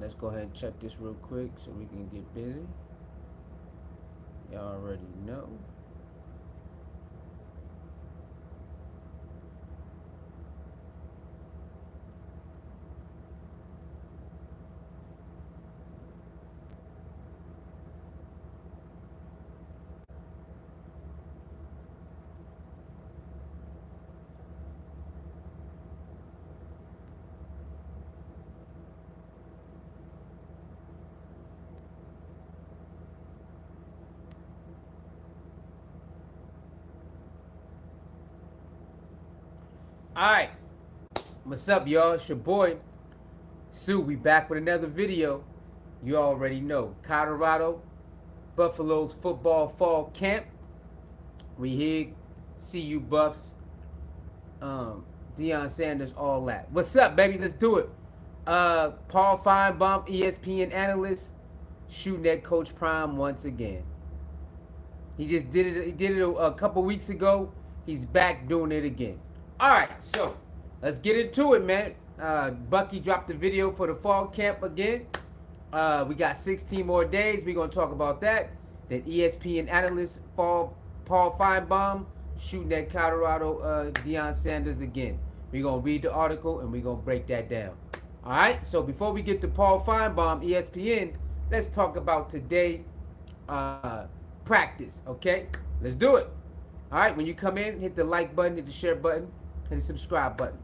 Let's go ahead and check this real quick so we can get busy. Y'all already know. Alright, what's up, y'all? It's your boy, Sue. We back with another video. You already know. Colorado, Buffalo's football fall camp. We here. See you, Buffs. Deion Sanders, all that. What's up, baby? Let's do it. Paul Finebaum, ESPN analyst, shooting at Coach Prime once again. He just did it. He did it a couple weeks ago. He's back doing it again. All right, so let's get into it, man. Bucky dropped the video for the fall camp again. We got 16 more days. We're gonna talk about that. That ESPN analyst Paul Finebaum shooting at Colorado Deion Sanders again. We're gonna read the article and we're gonna break that down. All right. So before we get to Paul Finebaum, ESPN, let's talk about today. Practice, okay? Let's do it. All right, when you come in, hit the like button, hit the share button, hit the subscribe button.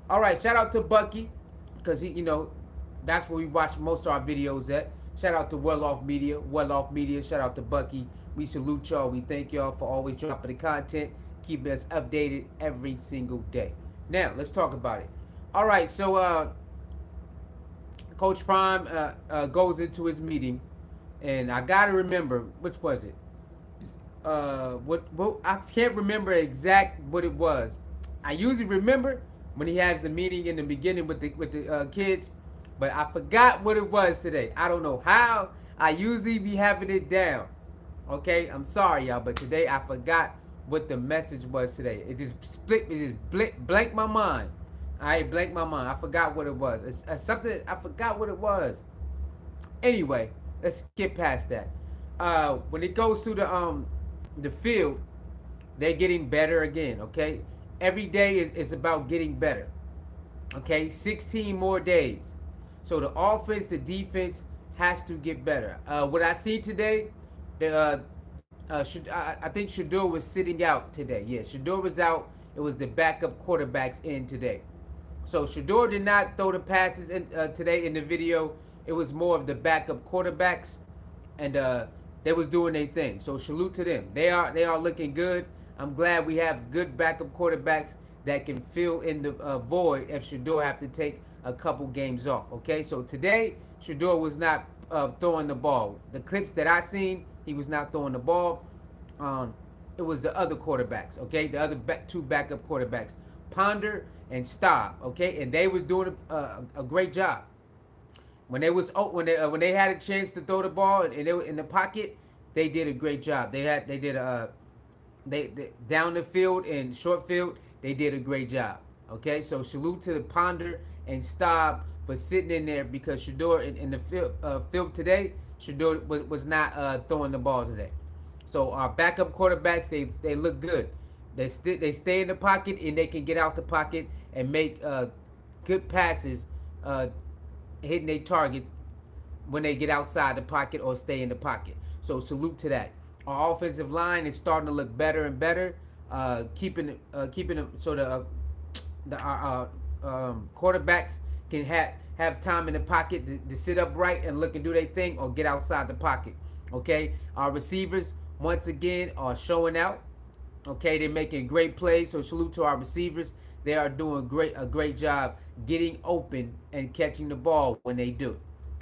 All right, shout out to Bucky, because he, that's where we watch most of our videos at. Shout out to Well Off Media, shout out to Bucky. We salute y'all. We thank y'all for always dropping the content, keeping us updated every single day. Now, let's talk about it. All right, so Coach Prime goes into his meeting, and I got to remember, which was it? What I can't remember exact what it was. I usually remember when he has the meeting in the beginning with the kids, but I forgot what it was today. I don't know how. I usually be having it down. Okay, I'm sorry, y'all, but today I forgot what the message was today. It just blanked my mind. I blanked my mind. I forgot what it was. It's something I forgot what it was. Anyway, let's get past that. When it goes to the field, they're getting better again, okay? Every day is about getting better, okay? 16 more days. So the offense, the defense has to get better. What I see today, I think Shador was sitting out today. Yeah, Shador was out. It was the backup quarterbacks in today. So Shador did not throw the passes today in the video. It was more of the backup quarterbacks, and they was doing their thing. So salute to them. They are looking good. I'm glad we have good backup quarterbacks that can fill in the void if Shador have to take a couple games off. Okay, so today Shador was not throwing the ball. The clips that I seen, he was not throwing the ball. It was the other quarterbacks. Okay, the other two backup quarterbacks, Ponder and Staub. Okay, and they was doing a great job. When they had a chance to throw the ball and they were in the pocket, they did a great job. They down the field and short field, they did a great job. Okay, so salute to the Ponder and Staub for sitting in there, because Shador in the field today, Shador was not throwing the ball today. So our backup quarterbacks, they look good. They stay in the pocket and they can get out the pocket and make good passes. Hitting their targets when they get outside the pocket or stay in the pocket. So salute to that. Our offensive line is starting to look better and better. Keeping them so our quarterbacks can have time in the pocket to sit upright and look and do their thing, or get outside the pocket. Okay, our receivers once again are showing out. Okay, they're making great plays. So salute to our receivers. They are doing a great job getting open and catching the ball when they do.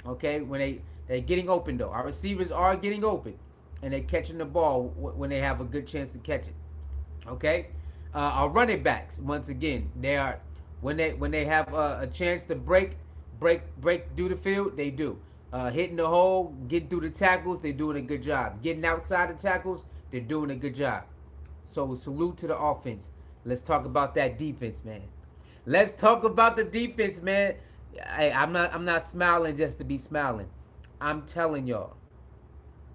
Okay, when they're getting open though. Our receivers are getting open and they're catching the ball when they have a good chance to catch it. Okay, our running backs once again, they are when they have a chance to break through the field, they do. Hitting the hole, getting through the tackles, they're doing a good job. Getting outside the tackles, they're doing a good job. So salute to the offense. Let's talk about that defense, man. Let's talk about the defense, man. I'm not smiling just to be smiling. I'm telling y'all,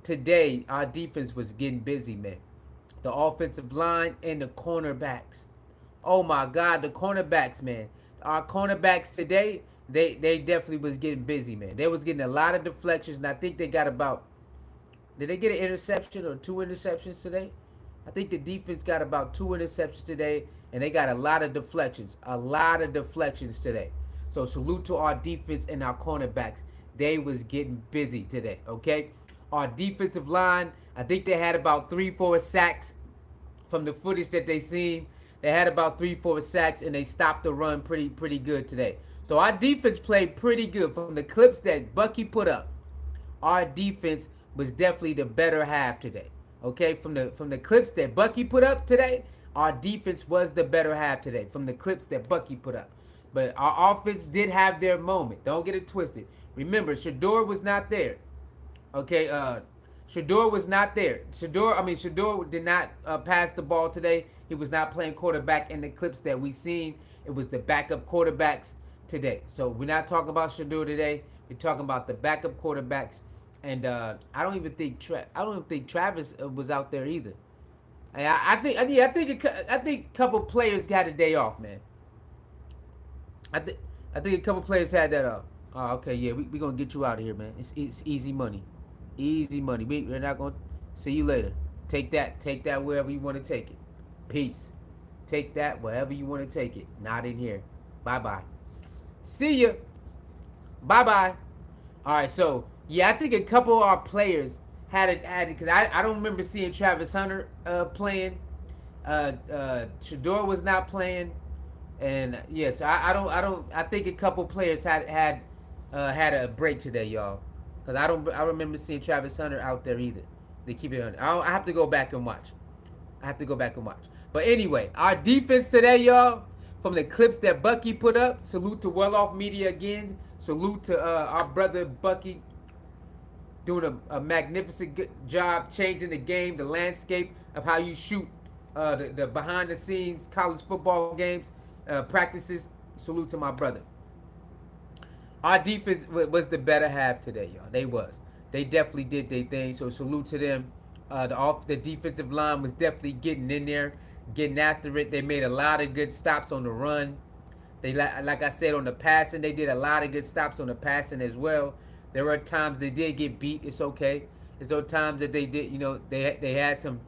today our defense was getting busy, man. The offensive line and the cornerbacks. Oh my God, the cornerbacks, man. Our cornerbacks today, they definitely was getting busy, man. They was getting a lot of deflections, and I think they got about. Did they get an interception or two interceptions today? I think the defense got about two interceptions today, and they got a lot of deflections. A lot of deflections today. So salute to our defense and our cornerbacks. They was getting busy today, okay? Our defensive line, I think they had about 3-4 sacks from the footage that they seen. They had about 3-4 sacks, and they stopped the run pretty good today. So our defense played pretty good from the clips that Bucky put up. Our defense was definitely the better half today. Okay, from the clips that Bucky put up today, our defense was the better half today. From the clips that Bucky put up, but our offense did have their moment. Don't get it twisted. Remember, Shador was not there. Okay, Shador was not there. Shador did not pass the ball today. He was not playing quarterback in the clips that we seen. It was the backup quarterbacks today. So we're not talking about Shador today. We're talking about the backup quarterbacks. And I don't even think Travis was out there either. I think a couple players got a day off, man. I think I think a couple players had that up. Oh, okay, yeah, we gonna get you out of here, man. It's easy money, easy money. We're not gonna see you later. Take that wherever you want to take it. Peace. Take that wherever you want to take it. Not in here. Bye bye. See ya. Bye bye. All right, so yeah, I think a couple of our players had it because I don't remember seeing Travis Hunter playing. Shador was not playing, and yes, I think a couple players had a break today, y'all, because I remember seeing Travis Hunter out there either. They keep it on. I have to go back and watch. But anyway, our defense today, y'all, from the clips that Bucky put up. Salute to Well Off Media again. Salute to our brother Bucky doing a magnificent good job changing the game, the landscape of how you shoot the behind the scenes college football games, practices. Salute to my brother. Our defense was the better half today, y'all. They definitely did their thing. So salute to them. The defensive line was definitely getting in there, getting after it. They made a lot of good stops on the run. They like I said on the passing, they did a lot of good stops on the passing as well. There were times they did get beat. It's okay. There's those times that they did, they had some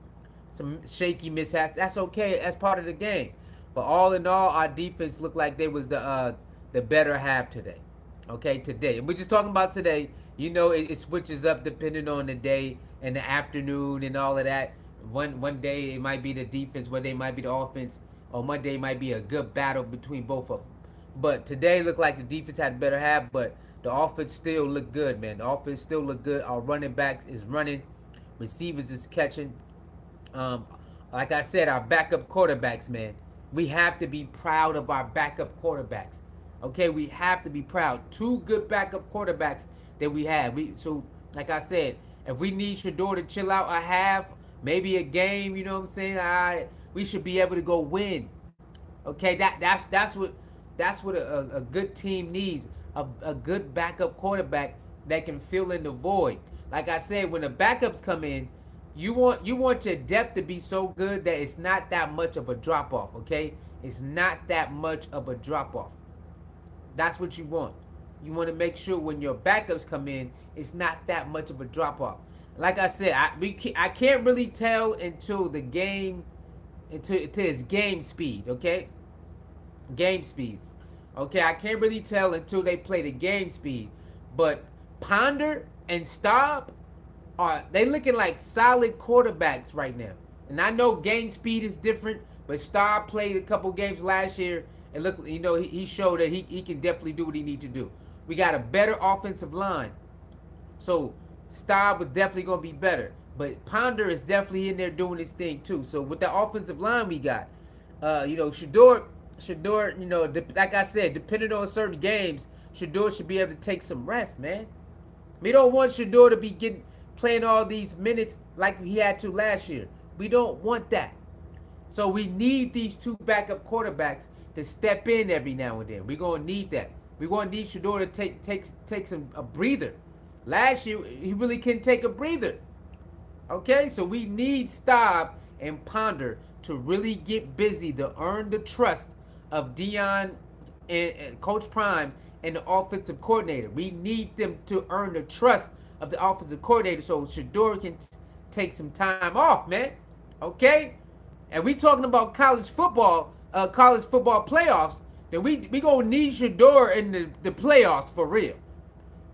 shaky mishaps. That's okay. That's part of the game. But all in all, our defense looked like they was the better half today. Okay, today. And we're just talking about today. It switches up depending on the day and the afternoon and all of that. One day it might be the defense, one day it might be the offense, or one day it might be a good battle between both of them. But today looked like the defense had a better half, but the offense still looked good, man. The offense still looked good. Our running backs is running, receivers is catching. Like I said, our backup quarterbacks, man. We have to be proud of our backup quarterbacks. Okay, we have to be proud. Two good backup quarterbacks that we have. So, like I said, if we need Shador to chill out a half, maybe a game, you know what I'm saying? We should be able to go win. Okay, that's what a good team needs. A good backup quarterback that can fill in the void. Like I said, when the backups come in, you want your depth to be so good that it's not that much of a drop off. Okay, it's not that much of a drop off. That's what you want. You want to make sure when your backups come in, it's not that much of a drop off. Like I said, I can't really tell until the game, until it's game speed. Okay, game speed. Okay, I can't really tell until they play the game speed. But Ponder and Staub they looking like solid quarterbacks right now. And I know game speed is different, but Staub played a couple games last year and look, he showed that he can definitely do what he need to do. We got a better offensive line, so Staub was definitely gonna be better. But Ponder is definitely in there doing his thing too. So with the offensive line we got, Shador, like I said, depending on certain games, Shador should be able to take some rest, man. We don't want Shador to be playing all these minutes like he had to last year. We don't want that. So we need these two backup quarterbacks to step in every now and then. We're going to need that. We're going to need Shador to take a breather. Last year, he really couldn't take a breather. Okay, so we need Staub and Ponder to really get busy to earn the trust of Deion and Coach Prime and the offensive coordinator. We need them to earn the trust of the offensive coordinator so Shador can take some time off, man. Okay, and we talking about college football playoffs. Then we gonna need Shador in the playoffs for real.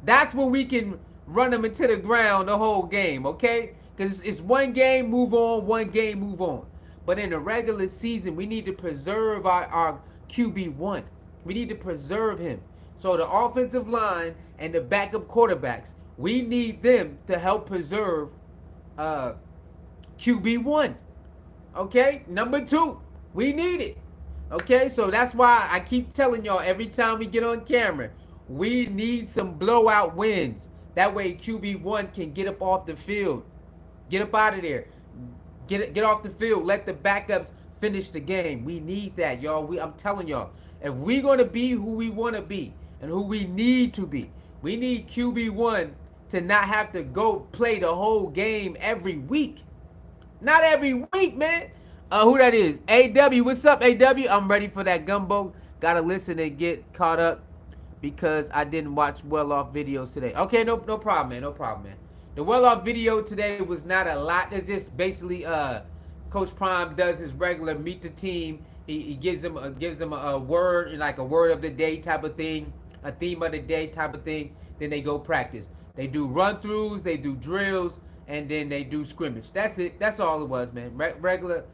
That's when we can run them into the ground the whole game, okay? Because it's one game, move on, one game, move on. But in the regular season, we need to preserve our QB1. We need to preserve him. So the offensive line and the backup quarterbacks, we need them to help preserve QB1. Okay? Number 2, we need it. Okay? So that's why I keep telling y'all every time we get on camera, we need some blowout wins. That way QB1 can get up off the field. Get up out of there. Get off the field. Let the backups finish the game. We need that, y'all. I'm telling y'all, if we're going to be who we want to be and who we need to be, we need QB1 to not have to go play the whole game every week. Not every week, man. Who that is? AW. What's up, AW? I'm ready for that gumbo. Gotta listen and get caught up because I didn't watch well-off videos today. Okay, no problem, man. No problem, man. The well-off video today was not a lot. It's just basically Coach Prime does his regular meet the team. He gives them a word, like a word of the day type of thing, a theme of the day type of thing. Then they go practice. They do run-throughs, they do drills, and then they do scrimmage. That's it. That's all it was, man. Regular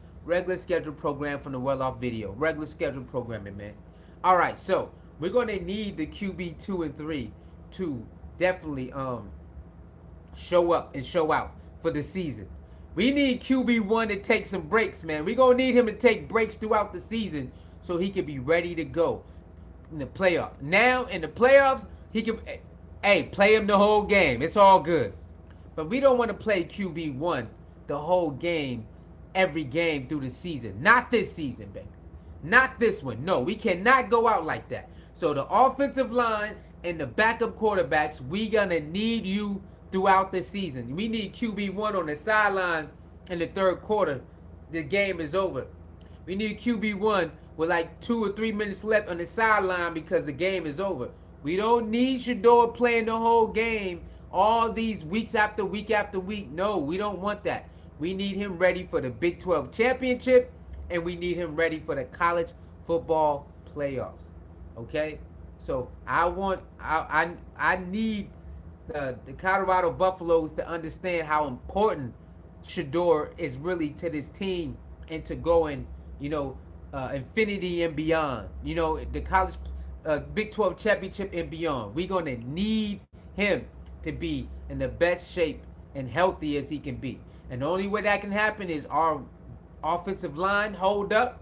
scheduled program from the well-off video. Regular scheduled programming, man. All right, so we're going to need the QB 2 and 3 to definitely show up and show out for the season. We need QB1 to take some breaks, man. We're going to need him to take breaks throughout the season so he can be ready to go in the playoffs. Now, in the playoffs, he can, play him the whole game. It's all good. But we don't want to play QB1 the whole game, every game through the season. Not this season, baby. Not this one. No, we cannot go out like that. So the offensive line and the backup quarterbacks, we going to need you throughout the season. We need QB1 on the sideline in the third quarter. The game is over. We need QB1 with like 2 or 3 minutes left on the sideline because the game is over. We don't need Shador playing the whole game all these weeks after week after week. No, we don't want that. We need him ready for the Big 12 championship, and we need him ready for the college football playoffs. Okay? So I need the Colorado Buffaloes to understand how important Shador is really to this team and to going, infinity and beyond. The college Big 12 championship and beyond. We're going to need him to be in the best shape and healthy as he can be. And the only way that can happen is our offensive line hold up,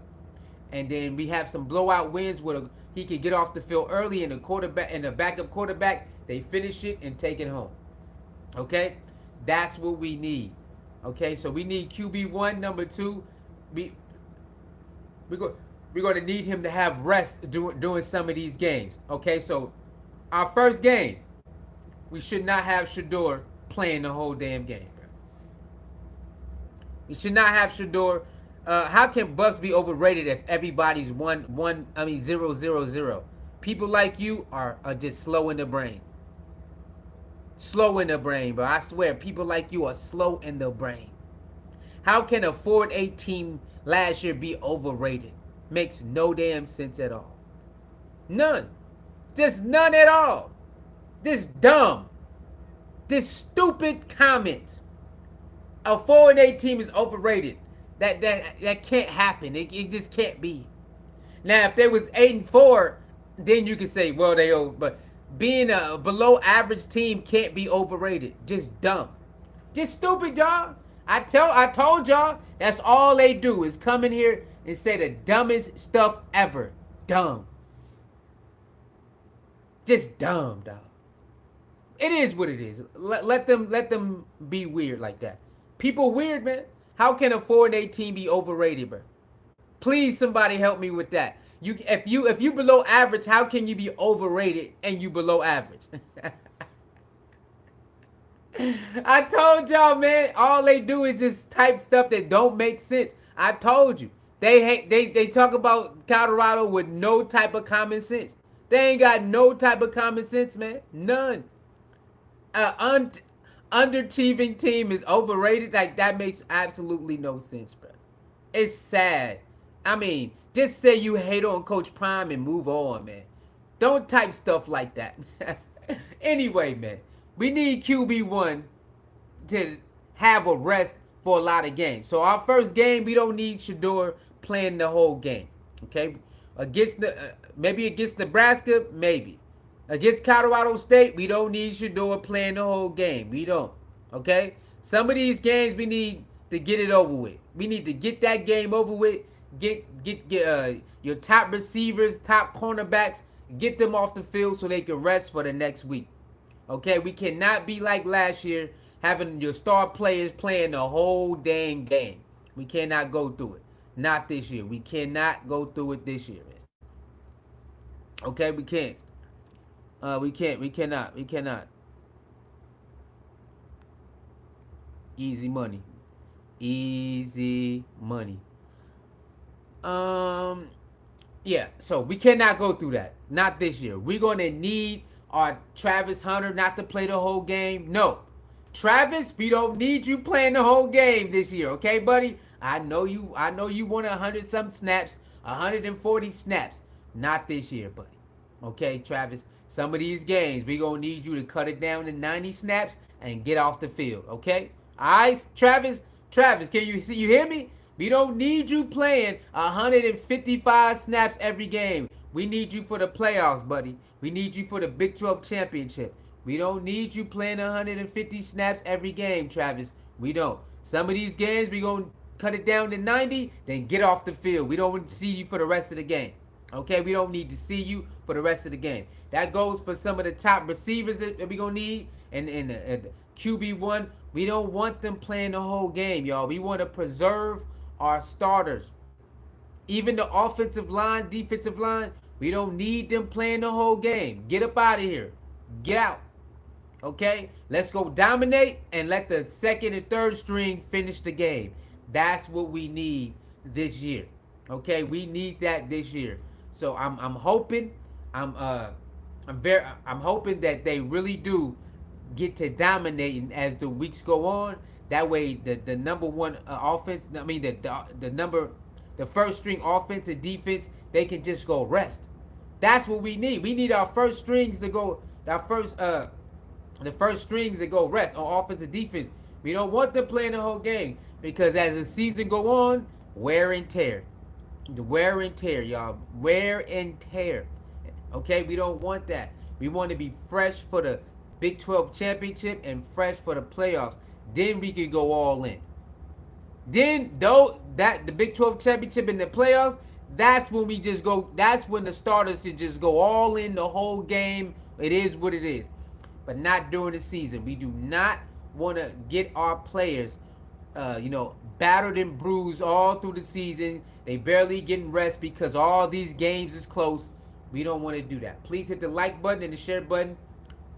and then we have some blowout wins where he can get off the field early, and the quarterback and the backup quarterback, they finish it and take it home. Okay? That's what we need. Okay? So we need QB1, number 2. We're going to need him to have rest during some of these games. Okay? So our first game, we should not have Shador playing the whole damn game. We should not have Shador. How can Buffs be overrated if everybody's 0-0-0? People like you are just slow in the brain. Slow in the brain, bro. I swear, people like you are slow in the brain. How can a 4-8 team last year be overrated? Makes no damn sense at all. None. Just none at all. This dumb. This stupid comments. A 4-8 team is overrated. That can't happen. It just can't be. Now, if they was 8-4, then you could say, well, they over. But being a below average team can't be overrated. Just dumb. Just stupid, y'all. I told y'all that's all they do is come in here and say the dumbest stuff ever. Dumb. Just dumb, dog. It is what it is. Let them be weird like that. People weird, man. How can a 4-8 team be overrated, bro? Please, somebody help me with that. If you below average, how can you be overrated and you below average? I told y'all, man. All they do is just type stuff that don't make sense. I told you. They talk about Colorado with no type of common sense. They ain't got no type of common sense, man. None. Underachieving team is overrated. Like, that makes absolutely no sense, bro. It's sad. I mean, just say you hate on Coach Prime and move on, man. Don't type stuff like that. Anyway, man, we need QB1 to have a rest for a lot of games. So our first game, we don't need Shador playing the whole game. Okay, maybe against Nebraska, maybe against Colorado State, we don't need Shador playing the whole game. We don't. Okay, some of these games we need to get it over with. We need to get that game over with. Get your top receivers, top cornerbacks, get them off the field so they can rest for the next week. Okay, we cannot be like last year, having your star players playing the whole dang game. We cannot go through it. Not this year. We cannot go through it this year, man. Okay, we can't. We can't. We cannot. We cannot. Easy money. Easy money. Yeah, so we cannot go through that. Not this year. We're gonna need our Travis Hunter not to play the whole game. No. Travis, we don't need you playing the whole game this year, okay, buddy? I know you want 100 some snaps, 140 snaps. Not this year, buddy. Okay, Travis. Some of these games, we gonna need you to cut it down to 90 snaps and get off the field, okay? Alright, Travis, can you hear me? We don't need you playing 155 snaps every game. We need you for the playoffs, buddy. We need you for the Big 12 championship. We don't need you playing 150 snaps every game, Travis. We don't. Some of these games, we going to cut it down to 90, then get off the field. We don't want to see you for the rest of the game. Okay? We don't need to see you for the rest of the game. That goes for some of the top receivers that we're going to need. And QB1, we don't want them playing the whole game, y'all. We want to preserve our starters. Even the offensive line, defensive line, we don't need them playing the whole game. Get up out of here. Get out. Okay? Let's go dominate and let the second and third string finish the game. That's what we need this year. Okay? We need that this year. So I'm hoping I'm hoping that they really do get to dominating as the weeks go on. That way, the number one offense, I mean the first string offense and defense, they can just go rest. That's what we need. We need our first strings to go. The first strings to go rest on offense and defense. We don't want them playing the whole game because as the season go on, wear and tear, the wear and tear, y'all, wear and tear. Okay, we don't want that. We want to be fresh for the Big 12 championship and fresh for the playoffs. Then we can go all in. Then the Big 12 championship and the playoffs, that's when we just go. That's when the starters should just go all in the whole game. It is what it is, but not during the season. We do not want to get our players, battered and bruised all through the season. They barely getting rest because all these games is close. We don't want to do that. Please hit the like button and the share button,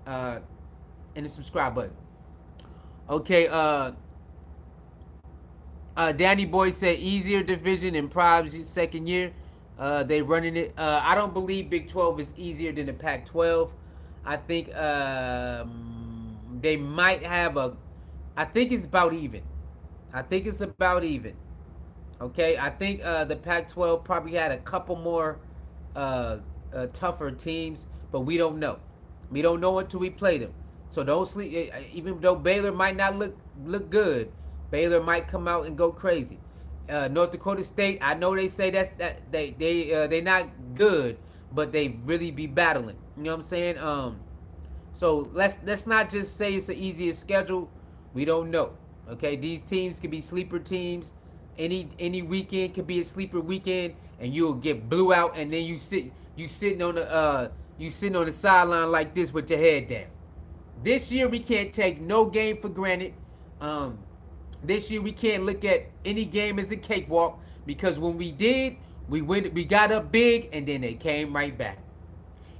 and the subscribe button. Okay, Danny Boy said easier division in Prime's second year. They running it. I don't believe Big 12 is easier than the Pac-12. I think they might have I think it's about even. Okay, I think the Pac-12 probably had a couple more tougher teams, but we don't know. We don't know until we play them. So don't sleep. Even though Baylor might not look good, Baylor might come out and go crazy. North Dakota State, I know they say they not good, but they really be battling. You know what I'm saying? So let's not just say it's the easiest schedule. We don't know. Okay, these teams could be sleeper teams. Any weekend could be a sleeper weekend, and you'll get blew out, and then you sitting on the sideline like this with your head down. This year we can't take no game for granted. This year we can't look at any game as a cakewalk because when we did, We got up big, and then they came right back.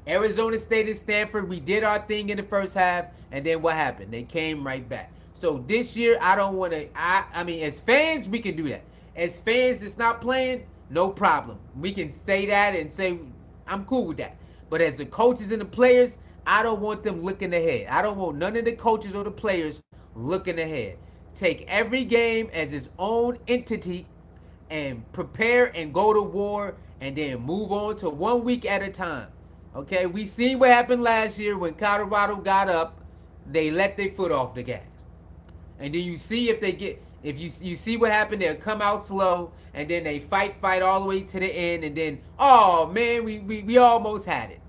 Arizona State and Stanford, we did our thing in the first half, and then what happened? They came right back. So this year, I don't want to. I mean, as fans, we can do that. As fans that's not playing, no problem. We can say that and say I'm cool with that. But as the coaches and the players, I don't want them looking ahead. I don't want none of the coaches or the players looking ahead. Take every game as its own entity and prepare and go to war and then move on to 1 week at a time. Okay, we seen what happened last year when Colorado got up, they let their foot off the gas. And then you see if they get if you see what happened, they'll come out slow and then they fight all the way to the end and then oh man, we almost had it.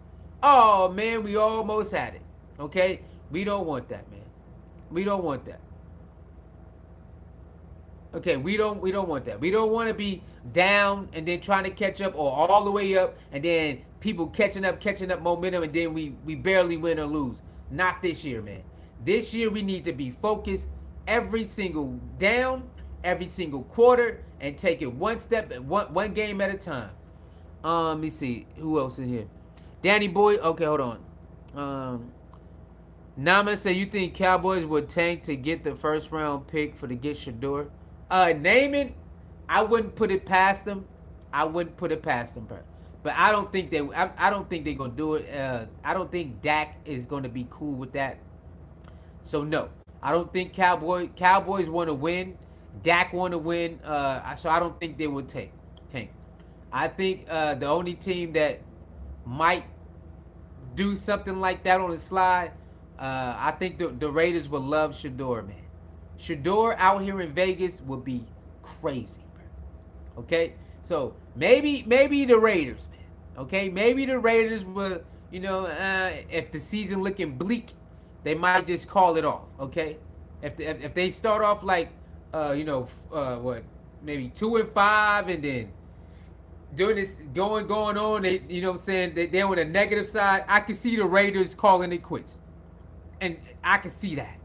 Oh man, we almost had it. Okay? We don't want that, man. We don't want that. Okay, we don't want that. We don't want to be down and then trying to catch up or all the way up and then people catching up momentum and then we barely win or lose. Not this year, man. This year we need to be focused every single down, every single quarter and take it one step one game at a time. Let me see who else in here. Danny Boy. Okay, hold on. Nama said you think Cowboys would tank to get the first round pick for to get Shador? Name it. I wouldn't put it past them. I wouldn't put it past them, bro. But I don't think they. I don't think they're gonna do it. I don't think Dak is gonna be cool with that. So no, I don't think Cowboys want to win. Dak want to win. So I don't think they would tank. I think the only team that might do something like that on the slide, I think the Raiders would love Shador, man. Shador out here in Vegas would be crazy, bro. Okay, so maybe the Raiders, man. Okay, maybe the Raiders will, if the season looking bleak, they might just call it off. Okay, if they start off like, maybe 2-5, and then doing this going on, they, what I'm saying, they're on the negative side. I can see the Raiders calling it quits, and I can see that.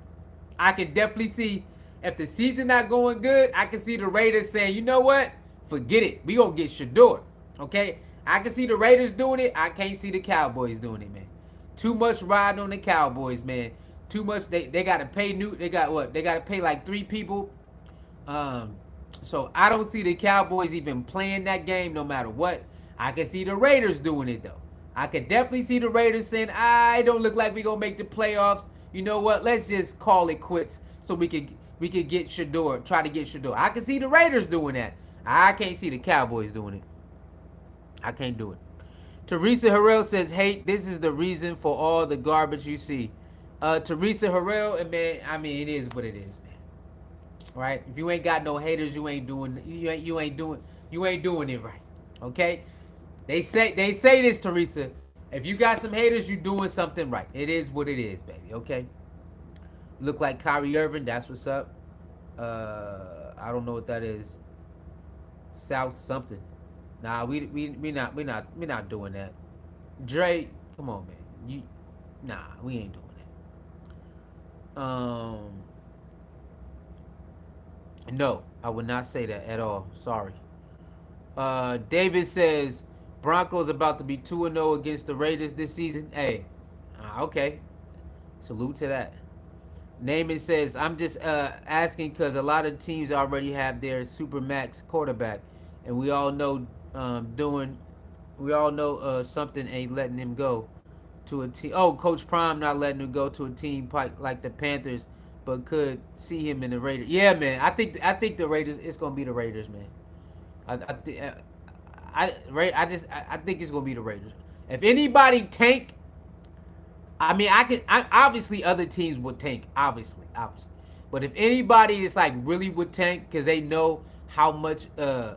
I can definitely see if the season not going good, I can see the Raiders saying, you know what? Forget it. We gonna get Shador. Okay? I can see the Raiders doing it. I can't see the Cowboys doing it, man. Too much riding on the Cowboys, man. Too much. They gotta pay they gotta pay like 3 people. So I don't see the Cowboys even playing that game no matter what. I can see the Raiders doing it though. I could definitely see the Raiders saying, I don't look like we gonna make the playoffs. You know what? Let's just call it quits so we could get Shador, try to get Shador. I can see the Raiders doing that. I can't see the Cowboys doing it. I can't do it. Teresa Harrell says, "Hate. This is the reason for all the garbage you see." Teresa Harrell, and man, I mean, it is what it is, man. Right? If you ain't got no haters, you ain't doing it right. Okay? They say this, Teresa. If you got some haters, you doing something right. It is what it is, baby. Okay. Look like Kyrie Irving. That's what's up. I don't know what that is. South something. Nah, we not doing that. Dre, come on, man. We ain't doing that. No, I would not say that at all. Sorry. David says Broncos about to be 2-0 against the Raiders this season. Hey, okay. Salute to that. Naaman says, I'm just asking because a lot of teams already have their super max quarterback, and we all know something ain't letting him go to a team. Oh, Coach Prime not letting him go to a team like the Panthers, but could see him in the Raiders. Yeah, man. I think the Raiders. It's gonna be the Raiders, man. I think it's gonna be the Raiders. If anybody tank, I mean, obviously other teams would tank, obviously. But if anybody is like really would tank because they know how much the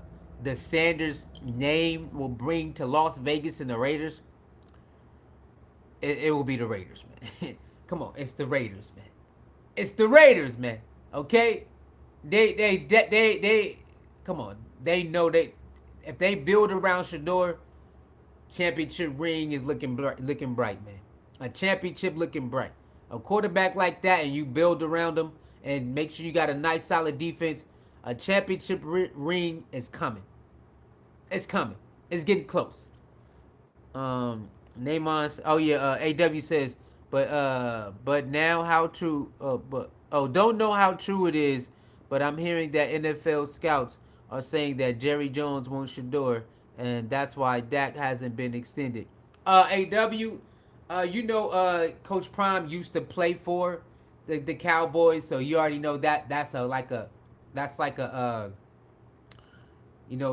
Sanders name will bring to Las Vegas and the Raiders, it will be the Raiders, man. Come on, it's the Raiders, man. It's the Raiders, man. Okay, they come on. They know if they build around Shador, championship ring is looking bright, man. A championship looking bright. A quarterback like that, and you build around him, and make sure you got a nice, solid defense. A championship ring is coming. It's coming. It's getting close. Naaman. Oh yeah. AW says, but now how true? But don't know how true it is. But I'm hearing that NFL scouts are saying that Jerry Jones won't Shador, and that's why Dak hasn't been extended. AW. Coach Prime used to play for the Cowboys, so you already know that that's like a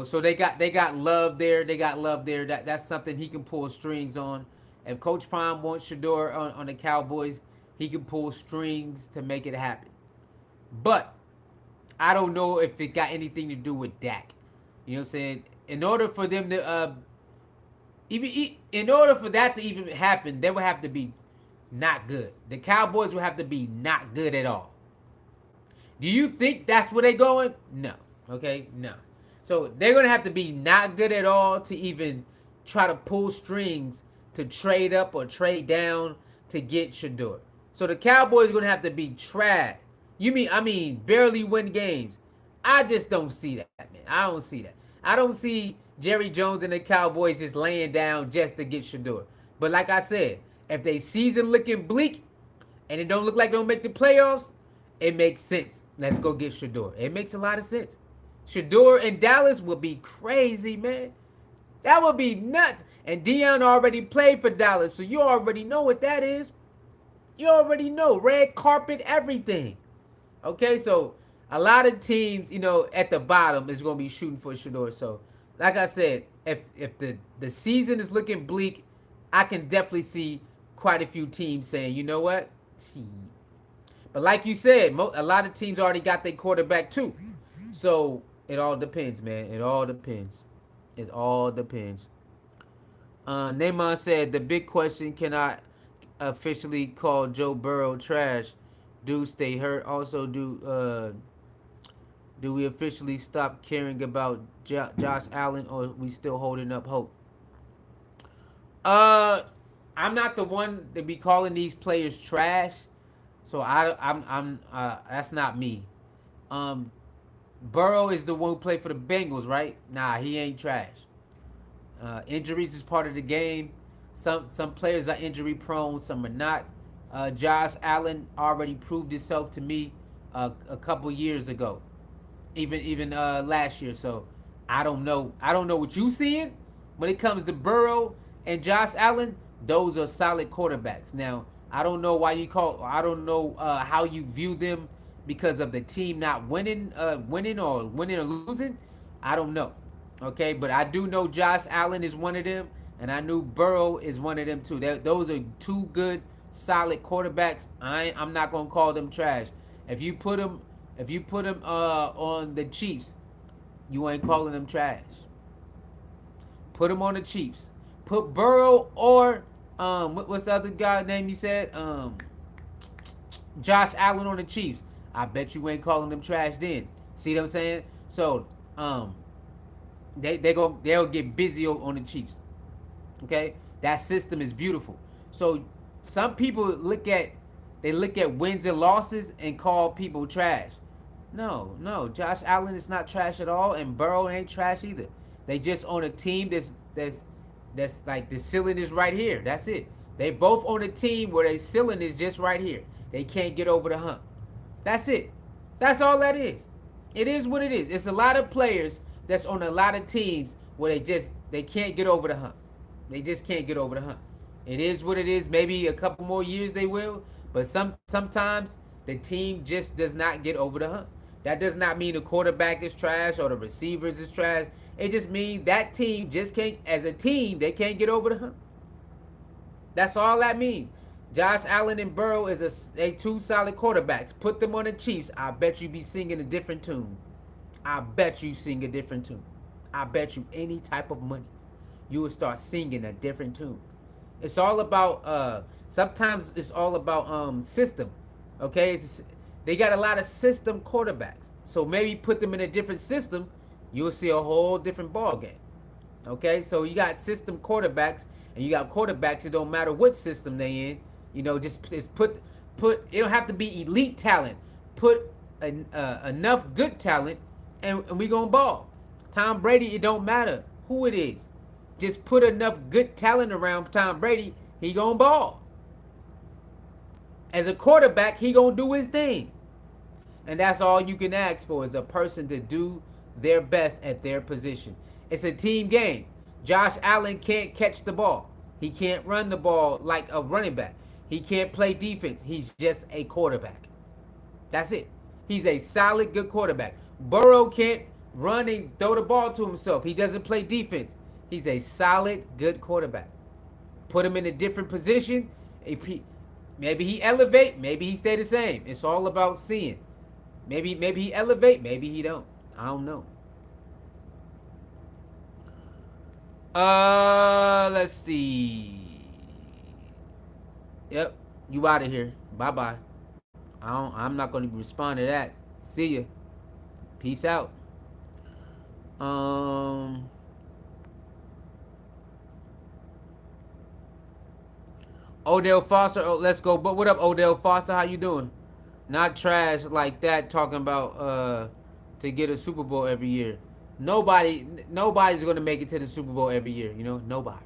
so they got love there. They got love there. That's something he can pull strings on. If Coach Prime wants Shador on the Cowboys, he can pull strings to make it happen. But I don't know if it got anything to do with Dak. You know what I'm saying? In order for them to in order for that to even happen, they would have to be not good. The Cowboys would have to be not good at all. Do you think that's where they're going? No. Okay, no. So they're gonna have to be not good at all to even try to pull strings to trade up or trade down to get Shador. So the Cowboys are gonna have to be trash. I mean barely win games. I just don't see that, man. I don't see that. I don't see Jerry Jones and the Cowboys just laying down just to get Shador. But like I said, if they season looking bleak and it don't look like they'll make the playoffs, it makes sense. Let's go get Shador. It makes a lot of sense. Shador in Dallas would be crazy, man. That would be nuts. And Deion already played for Dallas, so you already know what that is. You already know. Red carpet, everything. Okay, so a lot of teams, at the bottom is going to be shooting for Shador. So, like I said, if the season is looking bleak, I can definitely see quite a few teams saying, you know what? But like you said, a lot of teams already got their quarterback too. So it all depends, man. It all depends. It all depends. Neymar said the big question: can I officially call Joe Burrow trash? Do stay hurt? Also, do we officially stop caring about Josh Allen, or we still holding up hope? Uh, I'm not the one to be calling these players trash, so that's not me. Um, Burrow is the one who played for the Bengals, right? Nah, he ain't trash. Injuries is part of the game. Some players are injury prone, some are not. Josh Allen already proved himself to me a couple years ago, even last year. So I don't know. I don't know what you seeing when it comes to Burrow and Josh Allen. Those are solid quarterbacks. Now I don't know why you call. I don't know how you view them because of the team not winning or losing. I don't know. Okay, but I do know Josh Allen is one of them, and I knew Burrow is one of them too. Those are two good, solid quarterbacks. I'm not gonna call them trash. If you put them, on the Chiefs, you ain't calling them trash. Put them on the Chiefs. Put Burrow or what's the other guy name you said? Josh Allen on the Chiefs. I bet you ain't calling them trash then. See what I'm saying? So they'll get busy on the Chiefs. Okay, that system is beautiful. So some people look at wins and losses and call people trash. No, Josh Allen is not trash at all, and Burrow ain't trash either. They just on a team that's like the ceiling is right here. That's it. They both on a team where their ceiling is just right here. They can't get over the hump. That's it. That's all that is. It is what it is. It's a lot of players that's on a lot of teams where they can't get over the hump. They just can't get over the hump. It is what it is. Maybe a couple more years they will, but sometimes the team just does not get over the hump. That does not mean the quarterback is trash or the receivers is trash. It just means that team just can't, as a team, they can't get over the hump. That's all that means. Josh Allen and Burrow they two solid quarterbacks. Put them on the Chiefs. I bet you be singing a different tune. I bet you sing a different tune. I bet you any type of money, you will start singing a different tune. It's all about sometimes it's all about system. Okay, they got a lot of system quarterbacks. So maybe put them in a different system, you'll see a whole different ball game. Okay, so you got system quarterbacks, and you got quarterbacks. It don't matter what system they in. Just put. It don't have to be elite talent. Put enough good talent, and we gonna ball. Tom Brady. It don't matter who it is. Just put enough good talent around Tom Brady, he gonna ball. As a quarterback, he gonna do his thing. And that's all you can ask for is a person to do their best at their position. It's a team game. Josh Allen can't catch the ball. He can't run the ball like a running back. He can't play defense. He's just a quarterback. That's it. He's a solid, good quarterback. Burrow can't run and throw the ball to himself. He doesn't play defense. He's a solid, good quarterback. Put him in a different position. Maybe he elevate. Maybe he stay the same. It's all about seeing. Maybe he elevate. Maybe he don't. I don't know. Let's see. Yep, you out of here. Bye bye. I'm not going to respond to that. See ya. Peace out. Um. Odell Foster. Oh, let's go. But what up, Odell Foster? How you doing? Not trash like that. Talking about to get a Super Bowl every year. Nobody's gonna make it to the Super Bowl every year. You know, nobody.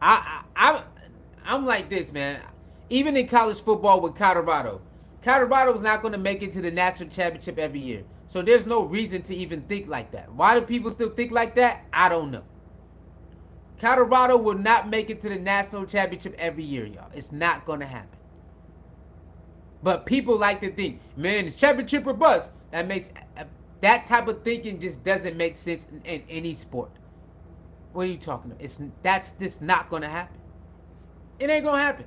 I'm like this, man. Even in college football with Colorado is not gonna make it to the national championship every year. So there's no reason to even think like that. Why do people still think like that? I don't know. Colorado will not make it to the national championship every year, y'all. It's not gonna happen. But people like to think, man, it's championship or bust. That type of thinking just doesn't make sense in any sport. What are you talking about? That's just not gonna happen. It ain't gonna happen.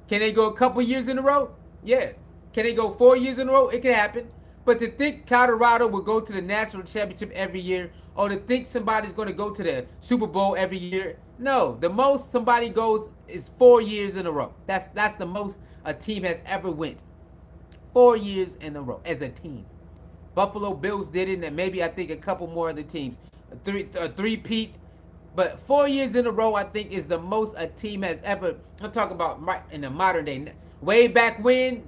Can they go a couple years in a row? Yeah. Can they go 4 years in a row? It can happen. But to think Colorado will go to the national championship every year, or to think somebody's going to go to the Super Bowl every year, no. The most somebody goes is 4 years in a row. That's the most a team has ever went. 4 years in a row as a team. Buffalo Bills did it, and maybe I think a couple more other teams. A three-peat. But 4 years in a row, I think, is the most a team has ever. I'm talking about right in the modern day. Way back when,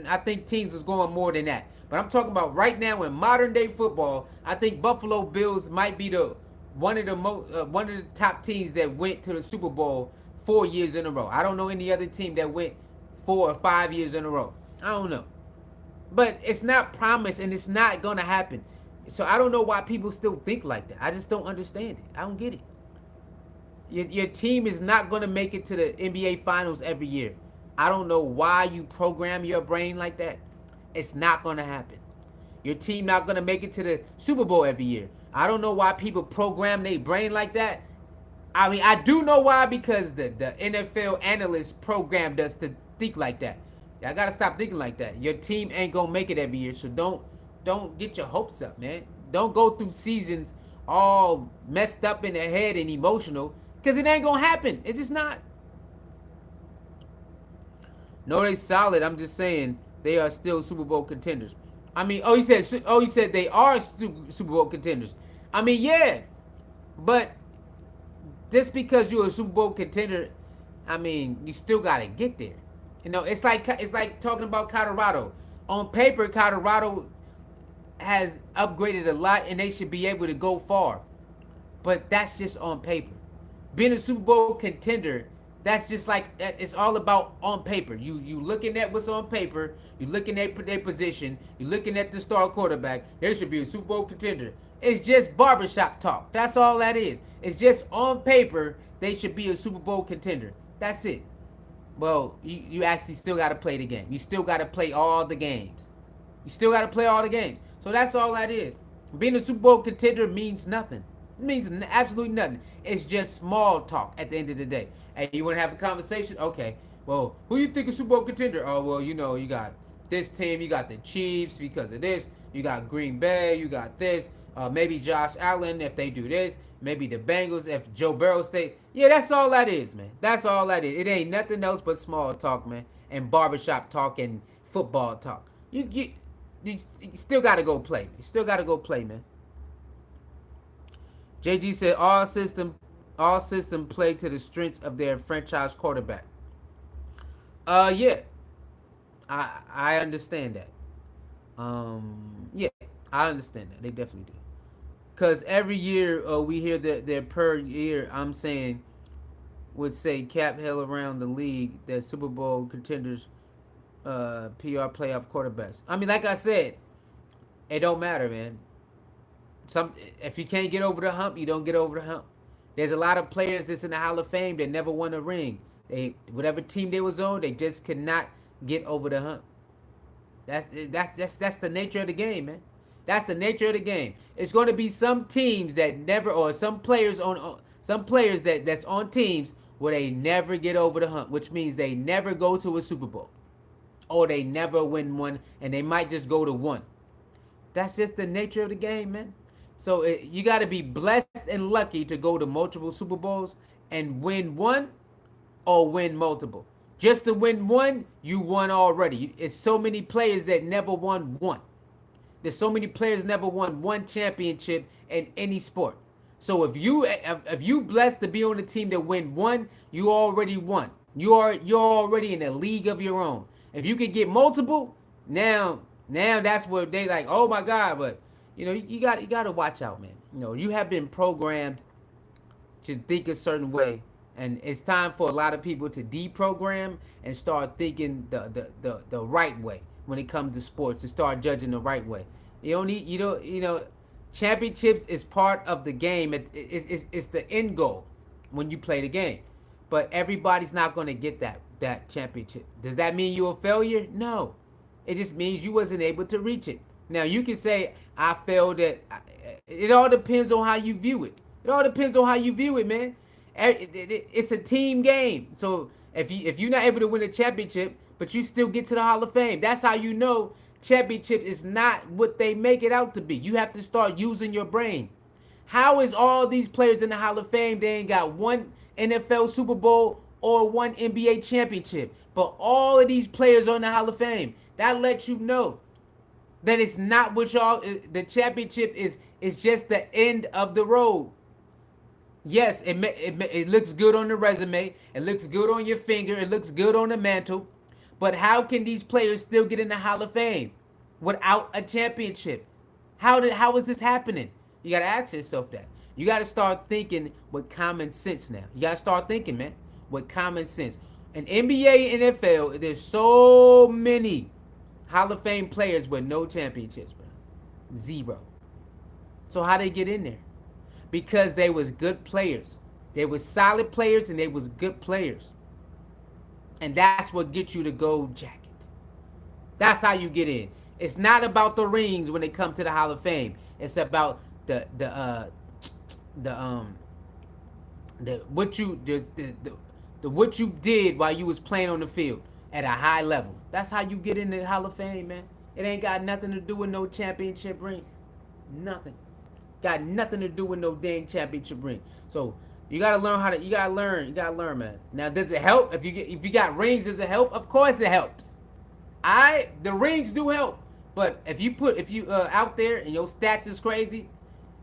I think teams was going more than that. But I'm talking about right now in modern day football. I think Buffalo Bills might be one of the top teams that went to the Super Bowl 4 years in a row. I don't know any other team that went 4 or 5 years in a row. I don't know. But it's not promised, and it's not gonna happen. So I don't know why people still think like that. I just don't understand it. I don't get it. Your team is not gonna make it to the NBA Finals every year. I don't know why you program your brain like that. It's not gonna happen. Your team not gonna make it to the Super Bowl every year. I don't know why people program their brain like that. I mean, I do know why, because the NFL analysts programmed us to think like that. Y'all gotta stop thinking like that. Your team ain't gonna make it every year, so don't get your hopes up, man. Don't go through seasons all messed up in the head and emotional, because it ain't gonna happen. It's just not. No, they solid. I'm just saying they are still Super Bowl contenders. I mean, he said they are Super Bowl contenders. I mean, yeah, but just because you're a Super Bowl contender, I mean, you still gotta get there. You know, it's like talking about Colorado. On paper, Colorado has upgraded a lot, and they should be able to go far. But that's just on paper. Being a Super Bowl contender, that's just like, it's all about on paper. You looking at what's on paper. You looking at their position. You looking at the star quarterback. They should be a Super Bowl contender. It's just barbershop talk. That's all that is. It's just on paper they should be a Super Bowl contender. That's it. Well, you actually still got to play the game. You still got to play all the games. You still got to play all the games. So that's all that is. Being a Super Bowl contender means nothing. It means absolutely nothing. It's just small talk at the end of the day. Hey, you want to have a conversation? Okay. Well, who you think is Super Bowl contender? Oh, well, you know, you got this team. You got the Chiefs because of this. You got Green Bay. You got this. Maybe Josh Allen if they do this. Maybe the Bengals if Joe Burrow stay. Yeah, that's all that is, man. That's all that is. It ain't nothing else but small talk, man. And barbershop talk and football talk. You still got to go play. You still got to go play, man. JG said all system play to the strengths of their franchise quarterback. Yeah. I understand that. Yeah, I understand that. They definitely do. Because every year we hear that per year, I'm saying, would say cap hell around the league that Super Bowl contenders, PR playoff quarterbacks. I mean, like I said, it don't matter, man. Some If you can't get over the hump, you don't get over the hump. There's a lot of players that's in the Hall of Fame that never won a ring. They whatever team they was on, they just could not get over the hump. That's the nature of the game, man. That's the nature of the game. It's going to be some teams that never, or some players some players that's on teams where they never get over the hump, which means they never go to a Super Bowl, or they never win one, and they might just go to one. That's just the nature of the game, man. So you got to be blessed and lucky to go to multiple Super Bowls and win one or win multiple. Just to win one, you won already. It's so many players that never won one. There's so many players never won one championship in any sport. So if you blessed to be on a team that win one, you already won. You're already in a league of your own. If you could get multiple, now that's where they like, oh my God, but you got to watch out, man. You have been programmed to think a certain way, and it's time for a lot of people to deprogram and start thinking the right way when it comes to sports, to start judging the right way. You don't need, championships is part of the game. It's the end goal when you play the game, but everybody's not going to get that championship. Does that mean you're a failure? No, it just means you wasn't able to reach it. Now you can say I failed at. It all depends on how you view it. It all depends on how you view it, man. It's a team game. So if you're not able to win a championship, but you still get to the Hall of Fame, that's how you know championship is not what they make it out to be. You have to start using your brain. How is all these players in the Hall of Fame, they ain't got one NFL Super Bowl or one NBA championship, but all of these players are in the Hall of Fame? That lets you know that it's not what y'all. The championship is just the end of the road. Yes, it looks good on the resume. It looks good on your finger. It looks good on the mantle. But how can these players still get in the Hall of Fame without a championship? How is this happening? You got to ask yourself that. You got to start thinking with common sense now. You got to start thinking, man, with common sense. In NBA and NFL, there's so many Hall of Fame players with no championships, bro. Zero. So how they get in there? Because they was good players. They was solid players and they was good players. And that's what gets you the gold jacket. That's how you get in. It's not about the rings when it comes to the Hall of Fame. It's about the what you did while you was playing on the field at a high level. That's how you get in the Hall of Fame, man. It ain't got nothing to do with no championship ring. Nothing. Got nothing to do with no dang championship ring. So you gotta learn how to. You gotta learn, man. Now, does it help if you got rings? Does it help? Of course it helps. The rings do help, but if you out there and your stats is crazy,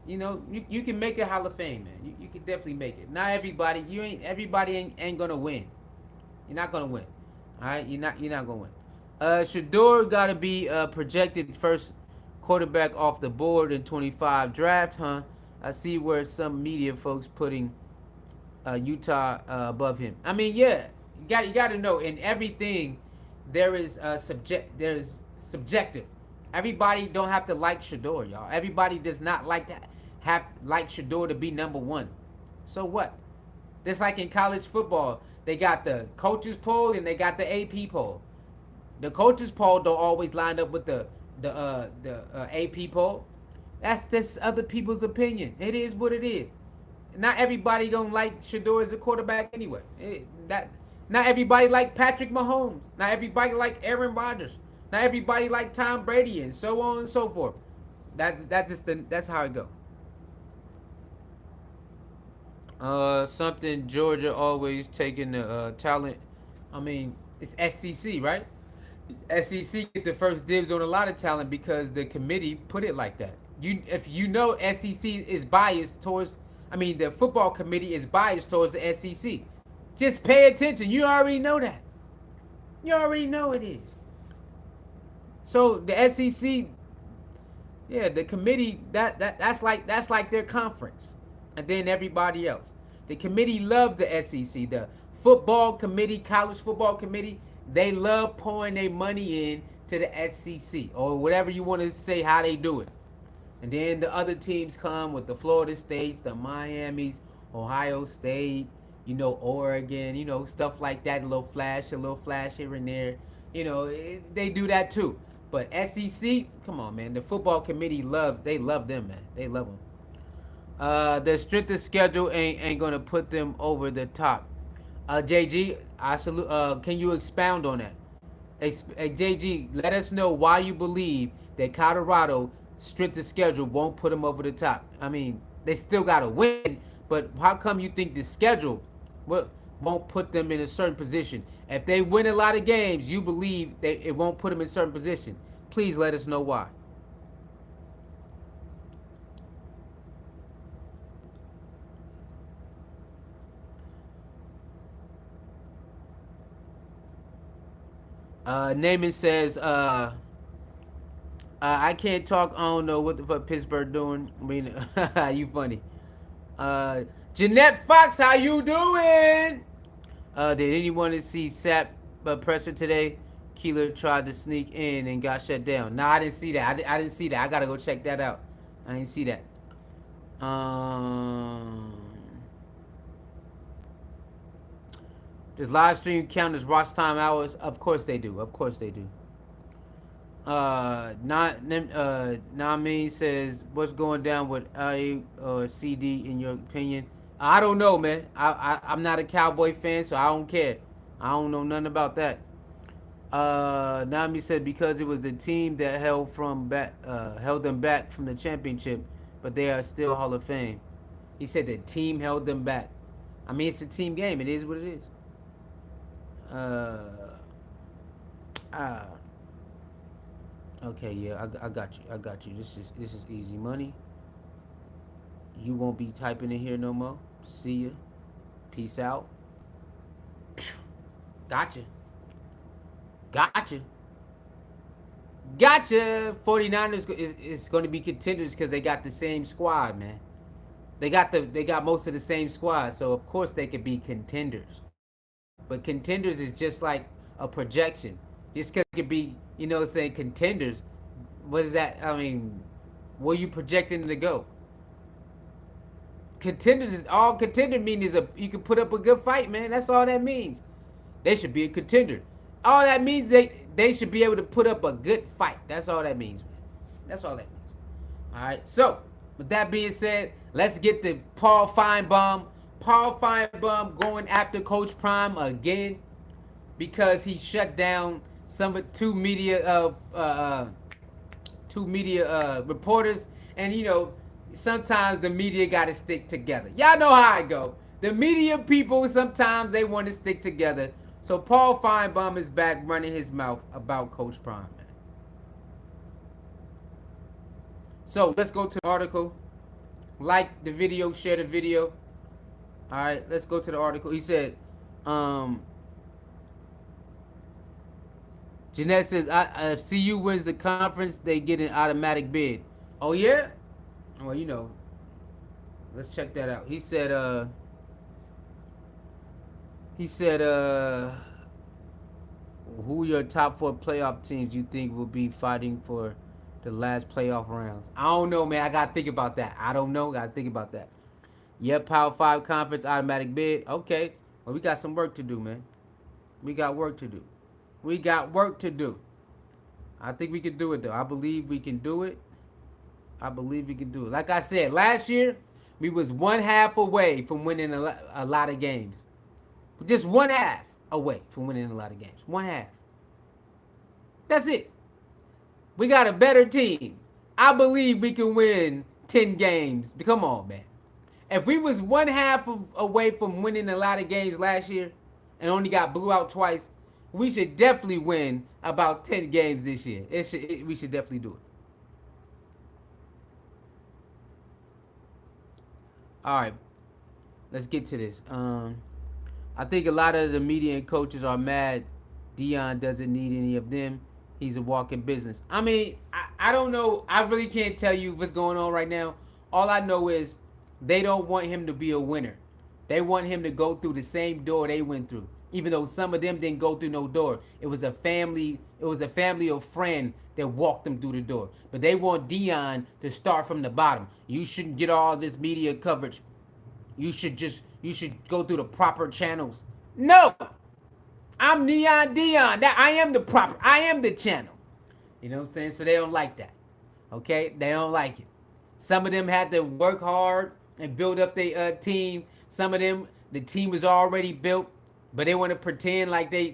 you can make a Hall of Fame, man. You can definitely make it. Not everybody. Everybody ain't gonna win. You're not gonna win. All right, you're not gonna win. Shador gotta be projected first quarterback off the board in 25 draft, huh? I see where some media folks putting Utah above him. I mean, yeah, you got to know in everything there's subjective. Everybody don't have to like Shador, y'all. Everybody does not like Shador to be number one. So what? Just like in college football, they got the coaches poll and they got the AP poll. The coaches poll don't always line up with the AP poll. That's other people's opinion. It is what it is. Not everybody don't like Shador as a quarterback anyway. Not everybody like Patrick Mahomes. Not everybody like Aaron Rodgers. Not everybody like Tom Brady, and so on and so forth. That's how it go. Something Georgia always taking the talent. I mean, it's SEC, right? SEC get the first dibs on a lot of talent because the committee put it like that. If you know SEC is biased towards, the football committee is biased towards the SEC. Just pay attention. You already know that. You already know it is. So the SEC, Yeah, the committee that's like their conference, and then everybody else. The committee love the SEC, the football committee, college football committee. They love pouring their money in to the SEC or whatever you want to say how they do it. And then the other teams come with the Florida States, the Miamis, Ohio State, Oregon, stuff like that. A little flash here and there. They do that too. But SEC, come on, man. The football committee they love them, man. They love them. The strictest schedule ain't gonna put them over the top. JG, I salute. Can you expound on that? Hey, JG, let us know why you believe that Colorado strictest schedule won't put them over the top. I mean, they still gotta win, but how come you think the schedule won't put them in a certain position? If they win a lot of games, you believe that it won't put them in a certain position. Please let us know why. Naaman says, I can't talk. I don't know what the fuck Pittsburgh doing. I mean, you funny. Uh, Jeanette Fox, how you doing? Did anyone see Sap presser today? Keeler tried to sneak in and got shut down. Nah, I didn't see that. I didn't see that. I gotta go check that out. I didn't see that. Um, does live stream count as watch time hours? Of course they do. Of course they do. Nami says, "What's going down with I or CD in your opinion?" I don't know, man. I'm not a Cowboy fan, so I don't care. I don't know nothing about that. Nami said because it was the team that held them back from the championship, but they are still Hall of Fame. He said the team held them back. I mean, it's a team game. It is what it is. Uh, ah, okay, yeah, I got you. I got you. This is easy money. You won't be typing in here no more. See ya. Peace out. Gotcha. Gotcha. Gotcha. 49ers is going to be contenders because they got the same squad, man. They got most of the same squad, so of course they could be contenders. But contenders is just like a projection. Just because it could be, saying contenders, what is that? I mean, where you projecting to go? Contenders is all contender mean is you can put up a good fight, man. That's all that means. They should be a contender. All that means they should be able to put up a good fight. That's all that means, man. That's all that means. All right. So with that being said, let's get to Paul Finebaum. Paul Finebaum going after Coach Prime again because he shut down two media reporters, and sometimes the media got to stick together. Y'all know how it go. The media people sometimes they want to stick together. So Paul Finebaum is back running his mouth about Coach Prime, man. So let's go to the article. Like the video, share the video. All right, let's go to the article. He said, Jeanette says, if CU wins the conference, they get an automatic bid. Oh, yeah? Well, let's check that out. He said, who your top 4 playoff teams you think will be fighting for the last playoff rounds? I don't know, man. I got to think about that. I don't know. Got to think about that. Yep, Power 5 conference automatic bid. Okay. Well, we got some work to do, man. We got work to do. I think we can do it, though. I believe we can do it. Like I said, last year, we was one half away from winning a lot of games. Just one half away from winning a lot of games. One half. That's it. We got a better team. I believe we can win 10 games. Come on, man. If we was one half away from winning a lot of games last year and only got blew out twice, we should definitely win about 10 games this year. We should definitely do it. All right, let's get to this. I think a lot of the media and coaches are mad Deion doesn't need any of them. He's a walking business. I mean, I don't know. I really can't tell you what's going on right now. All I know is they don't want him to be a winner. They want him to go through the same door they went through. Even though some of them didn't go through no door. It was a family. It was a family or friend that walked them through the door. But they want Deion to start from the bottom. You shouldn't get all this media coverage. You should go through the proper channels. No, I'm Neon Deion. That I am the proper. I am the channel. You know what I'm saying? So they don't like that. Okay, they don't like it. Some of them had to work hard and build up their team. Some of them, the team was already built, but they want to pretend like they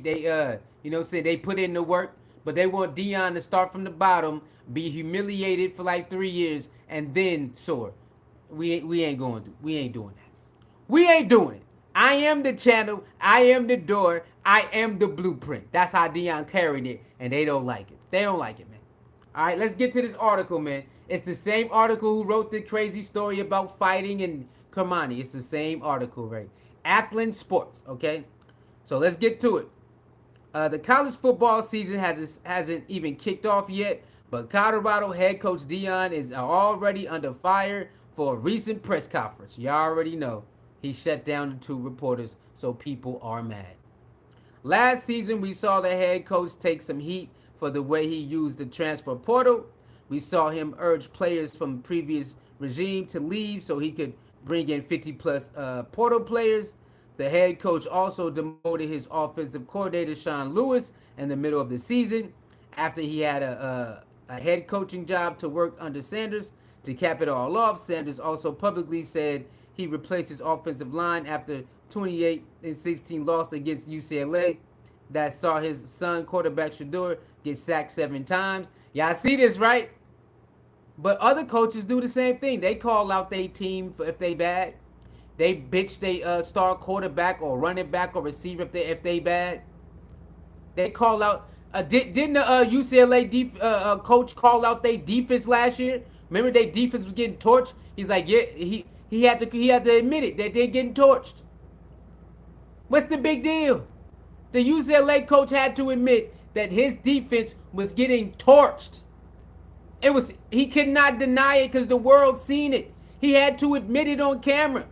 you know what I'm saying, they put in the work, but they want Deion to start from the bottom, be humiliated for like 3 years, and then soar. We ain't doing that. We ain't doing it. I am the channel. I am the door. I am the blueprint. That's how Deion carried it, and they don't like it. They don't like it, man. All right, let's get to this article, man. It's the same article who wrote the crazy story about fighting and Kermani. It's the same article, right? Athlon Sports, okay? So let's get to it. The college football season hasn't even kicked off yet, but Colorado head coach Deion is already under fire for a recent press conference. You already know he shut down the two reporters, so people are mad. Last season, we saw the head coach take some heat for the way he used the transfer portal. We saw him urge players from the previous regime to leave so he could bring in 50-plus portal players. The head coach also demoted his offensive coordinator, Sean Lewis, in the middle of the season after he had a head coaching job to work under Sanders. To cap it all off, Sanders also publicly said he replaced his offensive line after 28-16 loss against UCLA that saw his son quarterback Shador get sacked 7 times. Y'all see this, right? But other coaches do the same thing. They call out their team if they bad. They bitch they star quarterback or running back or receiver if they bad. They call out. Didn't the UCLA coach call out their defense last year? Remember their defense was getting torched. He's like, yeah, he had to admit it that they're getting torched. What's the big deal? The UCLA coach had to admit that his defense was getting torched. He could not deny it because the world seen it. He had to admit it on camera.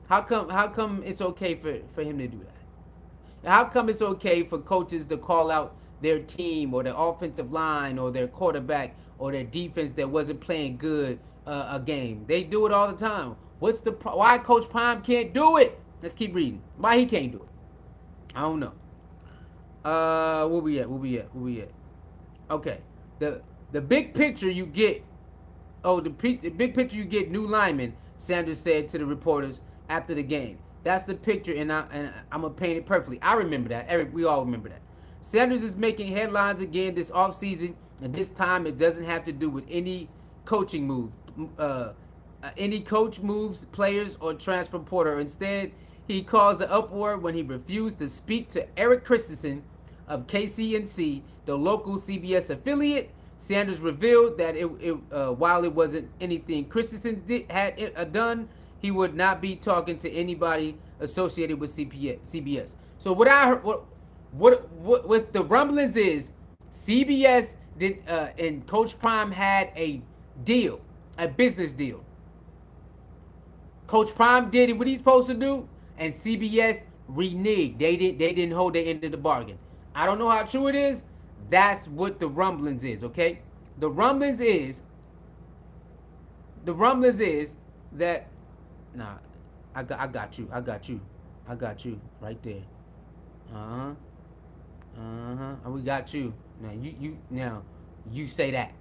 How come it's okay for him to do that? How come it's okay for coaches to call out their team or their offensive line or their quarterback or their defense that wasn't playing good a game? They do it all the time. Why Coach Prime can't do it? Let's keep reading. Why he can't do it? I don't know. Where we at? Okay. The big picture you get. Oh, the big picture you get. New lineman, Sanders said to the reporters after the game. That's the picture, and I'm gonna paint it perfectly. I remember that. We all remember that. Sanders is making headlines again this offseason, and this time it doesn't have to do with any coaching move, any coach moves, players, or transfer portal. Instead, he caused the uproar when he refused to speak to Eric Christensen of KCNC, the local CBS affiliate. Sanders revealed that while it wasn't anything Christensen had done, he would not be talking to anybody associated with CBS. So what I heard, what's the rumblings is CBS did and Coach Prime had a deal, a business deal. Coach Prime did what he's supposed to do, and CBS reneged. They didn't hold their end of the bargain. I don't know how true it is. That's what the rumblings is, okay? The rumblings is that nah, I got you right there. We got you. Now you say that.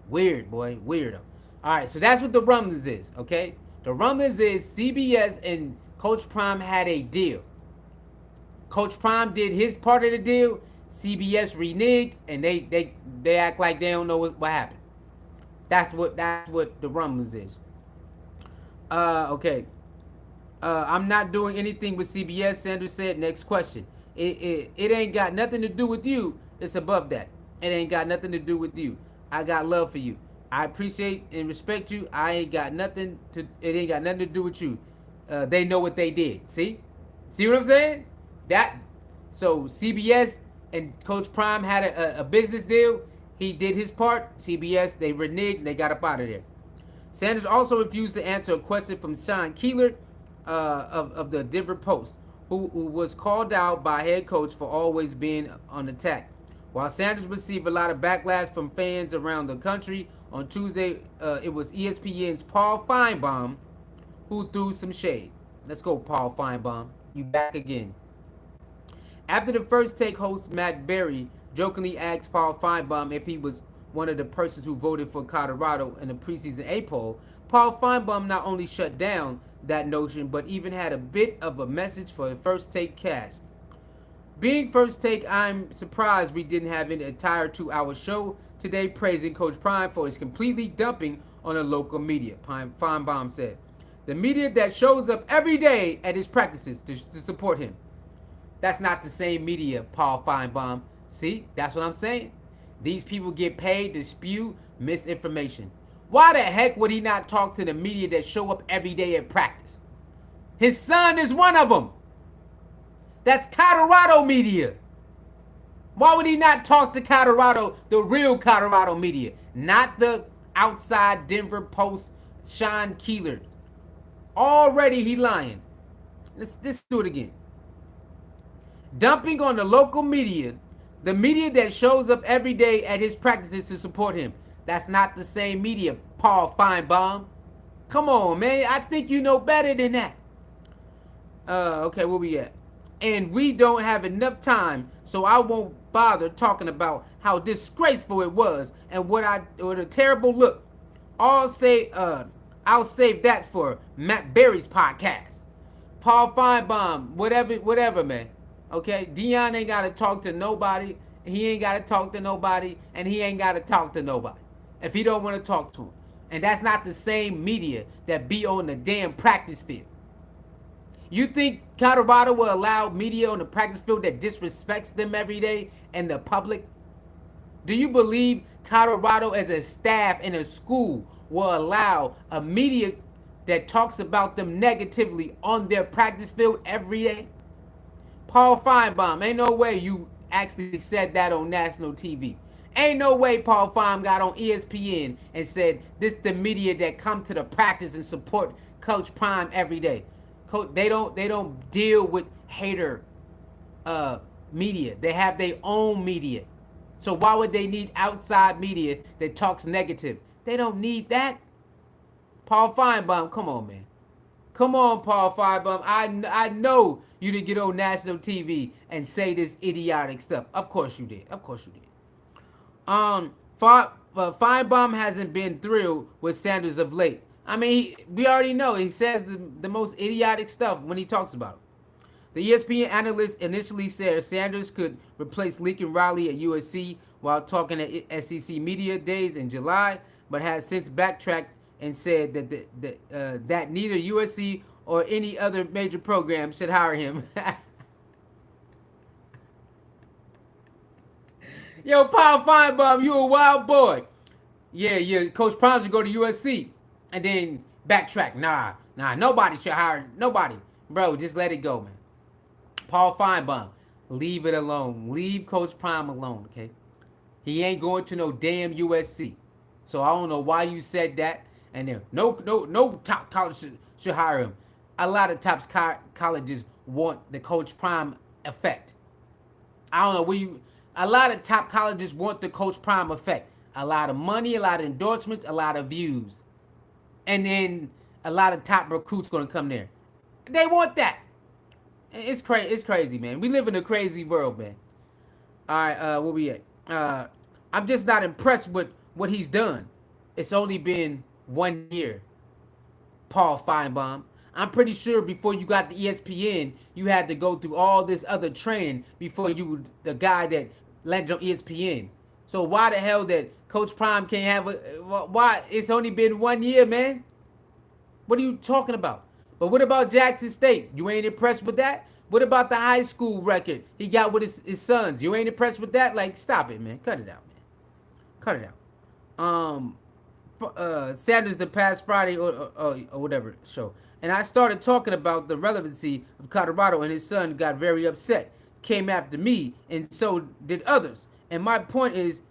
Weird, boy, weirdo. All right, so that's what the rumblings is, okay? The rumblings is CBS and Coach Prime had a deal. Coach Prime did his part of the deal. CBS reneged, and they act like they don't know what happened. That's what the rumblings is. Okay. I'm not doing anything with CBS, Sanders said. Next question. It ain't got nothing to do with you. It's above that. It ain't got nothing to do with you. I got love for you. I appreciate and respect you. It ain't got nothing to do with you. They know what they did. See what I'm saying? So CBS and Coach Prime had a business deal, He did his part. CBS, they reneged and they got up out of there. Sanders also refused to answer a question from Sean Keeler of the Denver Post, who was called out by head coach for always being on attack. While Sanders received a lot of backlash from fans around the country, on Tuesday it was ESPN's Paul Finebaum who threw some shade. Let's go, Paul Finebaum. You back again. After the First Take host Matt Barrie jokingly asked Paul Finebaum if he was one of the persons who voted for Colorado in the preseason A poll, Paul Finebaum not only shut down that notion, but even had a bit of a message for the First Take cast. Being First Take, I'm surprised we didn't have an entire 2-hour show today praising Coach Prime for his completely dumping on the local media, Finebaum said. The media that shows up every day at his practices to support him. That's not the same media, Paul Finebaum. See, that's what I'm saying. These people get paid to spew misinformation. Why the heck would he not talk to the media that show up every day at practice? His son is one of them. That's Colorado media. Why would he not talk to Colorado, the real Colorado media, not the outside Denver Post Sean Keeler? Already he lying. Let's do it again. Dumping on the local media, the media that shows up every day at his practices to support him. That's not the same media, Paul Finebaum. Come on, man. I think you know better than that. Okay, where we at? And we don't have enough time, so I won't bother talking about how disgraceful it was and what a terrible look. I'll save that for Matt Barrie's podcast. Paul Finebaum, whatever, man. Okay, Deion ain't gotta talk to nobody. He ain't gotta talk to nobody, and he ain't gotta talk to nobody if he don't want to talk to him. And that's not the same media that be on the damn practice field. You think Colorado will allow media on the practice field that disrespects them every day and the public? Do you believe Colorado as a staff in a school will allow a media that talks about them negatively on their practice field every day? Paul Finebaum, ain't no way you actually said that on national TV. Ain't no way Paul Finebaum got on ESPN and said this the media that come to the practice and support Coach Prime every day. They don't deal with hater media. They have their own media. So why would they need outside media that talks negative? They don't need that. Paul Finebaum, come on, man. Come on, Paul Finebaum. I know you didn't get on national TV and say this idiotic stuff. Of course you did. Of course you did. Finebaum hasn't been thrilled with Sanders of late. I mean, we already know he says the most idiotic stuff when he talks about it. The ESPN analyst initially said Sanders could replace Lincoln Riley at USC while talking at SEC Media Days in July, but has since backtracked and said that neither USC or any other major program should hire him. Yo, Paul Finebaum, you a wild boy. Yeah, Coach Prime should go to USC and then backtrack. Nah, nobody should hire nobody. Bro, just let it go, man. Paul Finebaum, leave it alone. Leave Coach Prime alone, okay? He ain't going to no damn USC. So I don't know why you said that. And then no top college should hire him. A lot of top colleges want the Coach Prime effect. I don't know where you. A lot of top colleges want the Coach Prime effect. A lot of money, a lot of endorsements, a lot of views, and then a lot of top recruits gonna come there. They want that. It's crazy. It's crazy, man. We live in a crazy world, man. All right, where we at? I'm just not impressed with what he's done. It's only been 1 year. Paul Finebaum. I'm pretty sure before you got the ESPN, you had to go through all this other training before you were the guy that landed on ESPN. So why the hell that Coach Prime can't have why? It's only been 1 year, man. What are you talking about? But what about Jackson State? You ain't impressed with that? What about the high school record he got with his sons? You ain't impressed with that? Like, stop it, man. Cut it out, man. Cut it out. Sanders the past Friday or whatever show. And I started talking about the relevancy of Colorado, and his son got very upset. Came after me, and so did others. And my point is,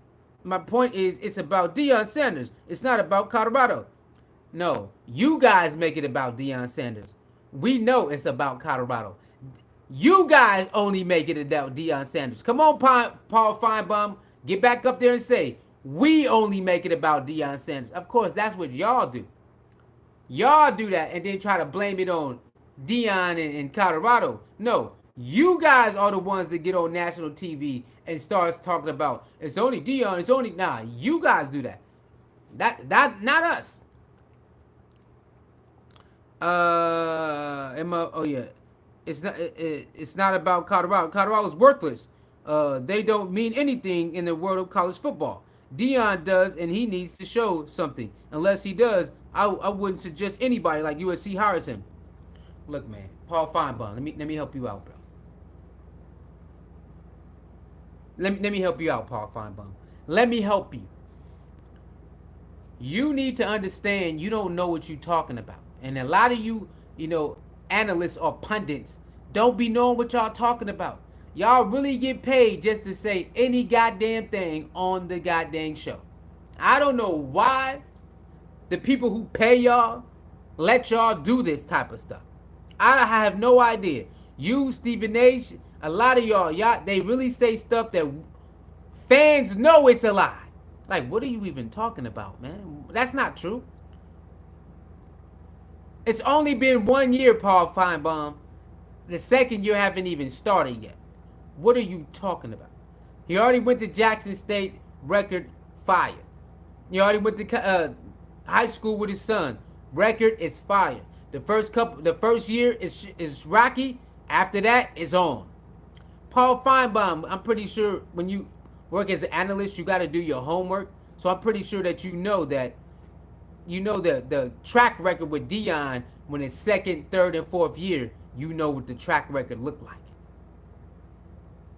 My point is, it's about Deion Sanders. It's not about Colorado. No, you guys make it about Deion Sanders. We know it's about Colorado. You guys only make it about Deion Sanders. Come on, Paul Finebaum. Get back up there and say, we only make it about Deion Sanders. Of course, that's what y'all do. Y'all do that and then try to blame it on Deion in Colorado. No, you guys are the ones that get on national TV and starts talking about it's only Deion, it's only you guys do that. That not us. Oh yeah, it's not about Colorado. Colorado's worthless. They don't mean anything in the world of college football. Deion does, and he needs to show something. Unless he does, I wouldn't suggest anybody like USC hires him. Look, man, Paul Finebaum, let me help you out, bro. Let me help you out, Paul Finebaum. Let me help you. You need to understand you don't know what you're talking about. And a lot of you, analysts or pundits, don't be knowing what y'all talking about. Y'all really get paid just to say any goddamn thing on the goddamn show. I don't know why the people who pay y'all let y'all do this type of stuff. I have no idea. You, Stephen H., a lot of y'all, they really say stuff that fans know it's a lie. Like, what are you even talking about, man? That's not true. It's only been 1 year, Paul Finebaum. The second year haven't even started yet. What are you talking about? He already went to Jackson State, record fire. He already went to high school with his son. Record is fire. The first year is rocky. After that, it's on. Paul Finebaum, I'm pretty sure when you work as an analyst, you got to do your homework. So I'm pretty sure that you know the track record with Deion when it's second, third, and fourth year. You know what the track record looked like.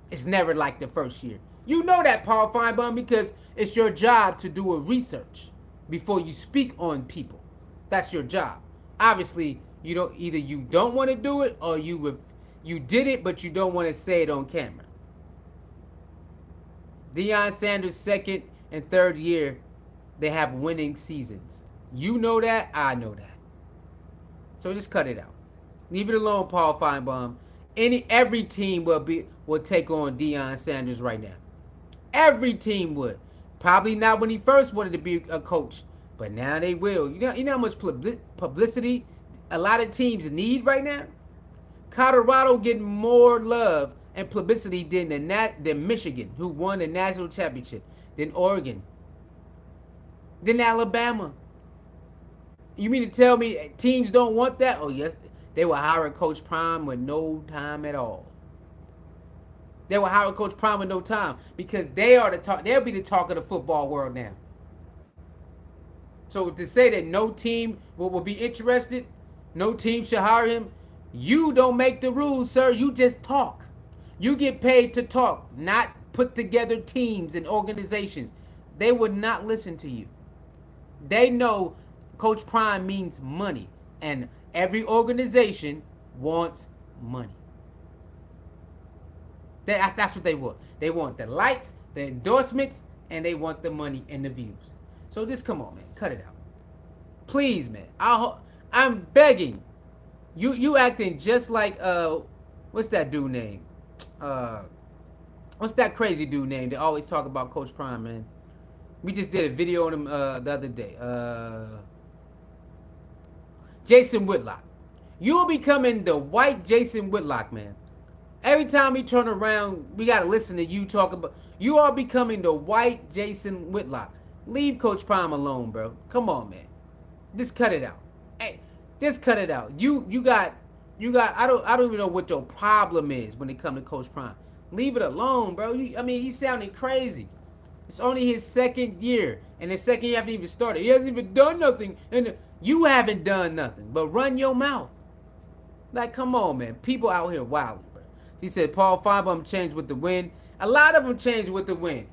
It's never like the first year. You know that, Paul Finebaum, because it's your job to do a research before you speak on people. That's your job. Obviously, you don't want to do it, or you did it, but you don't want to say it on camera. Deion Sanders' second and third year, they have winning seasons. You know that, I know that. So just cut it out. Leave it alone, Paul Finebaum. Every team will take on Deion Sanders right now. Every team would. Probably not when he first wanted to be a coach, but now they will. You know how much publicity a lot of teams need right now? Colorado getting more love and publicity than Michigan, who won the national championship, than Oregon, than Alabama. You mean to tell me teams don't want that? Oh, yes. They will hire Coach Prime with no time at all. They will hire Coach Prime with no time because they'll be the talk of the football world now. So to say that no team will be interested, no team should hire him, you don't make the rules, sir. You just talk. You get paid to talk, not put together teams and organizations. They would not listen to you. They know Coach Prime means money, and every organization wants money. That's what they want. They want the lights, the endorsements, and they want the money and the views. So just come on, man. Cut it out. Please, man. I'm begging. You acting just like, what's that dude name? What's that crazy dude name that always talk about Coach Prime, man? We just did a video on him the other day. Jason Whitlock. You're becoming the white Jason Whitlock, man. Every time we turn around, we got to listen to you talk about... You are becoming the white Jason Whitlock. Leave Coach Prime alone, bro. Come on, man. Just cut it out. Hey, just cut it out. You got... I don't even know what your problem is when it comes to Coach Prime. Leave it alone, bro. He's sounding crazy. It's only his second year, and the second year haven't even started. He hasn't even done nothing, and you haven't done nothing. But run your mouth. Like, come on, man. People out here wilding, bro. He said Paul Finebaum changed with the win. A lot of them changed with the win.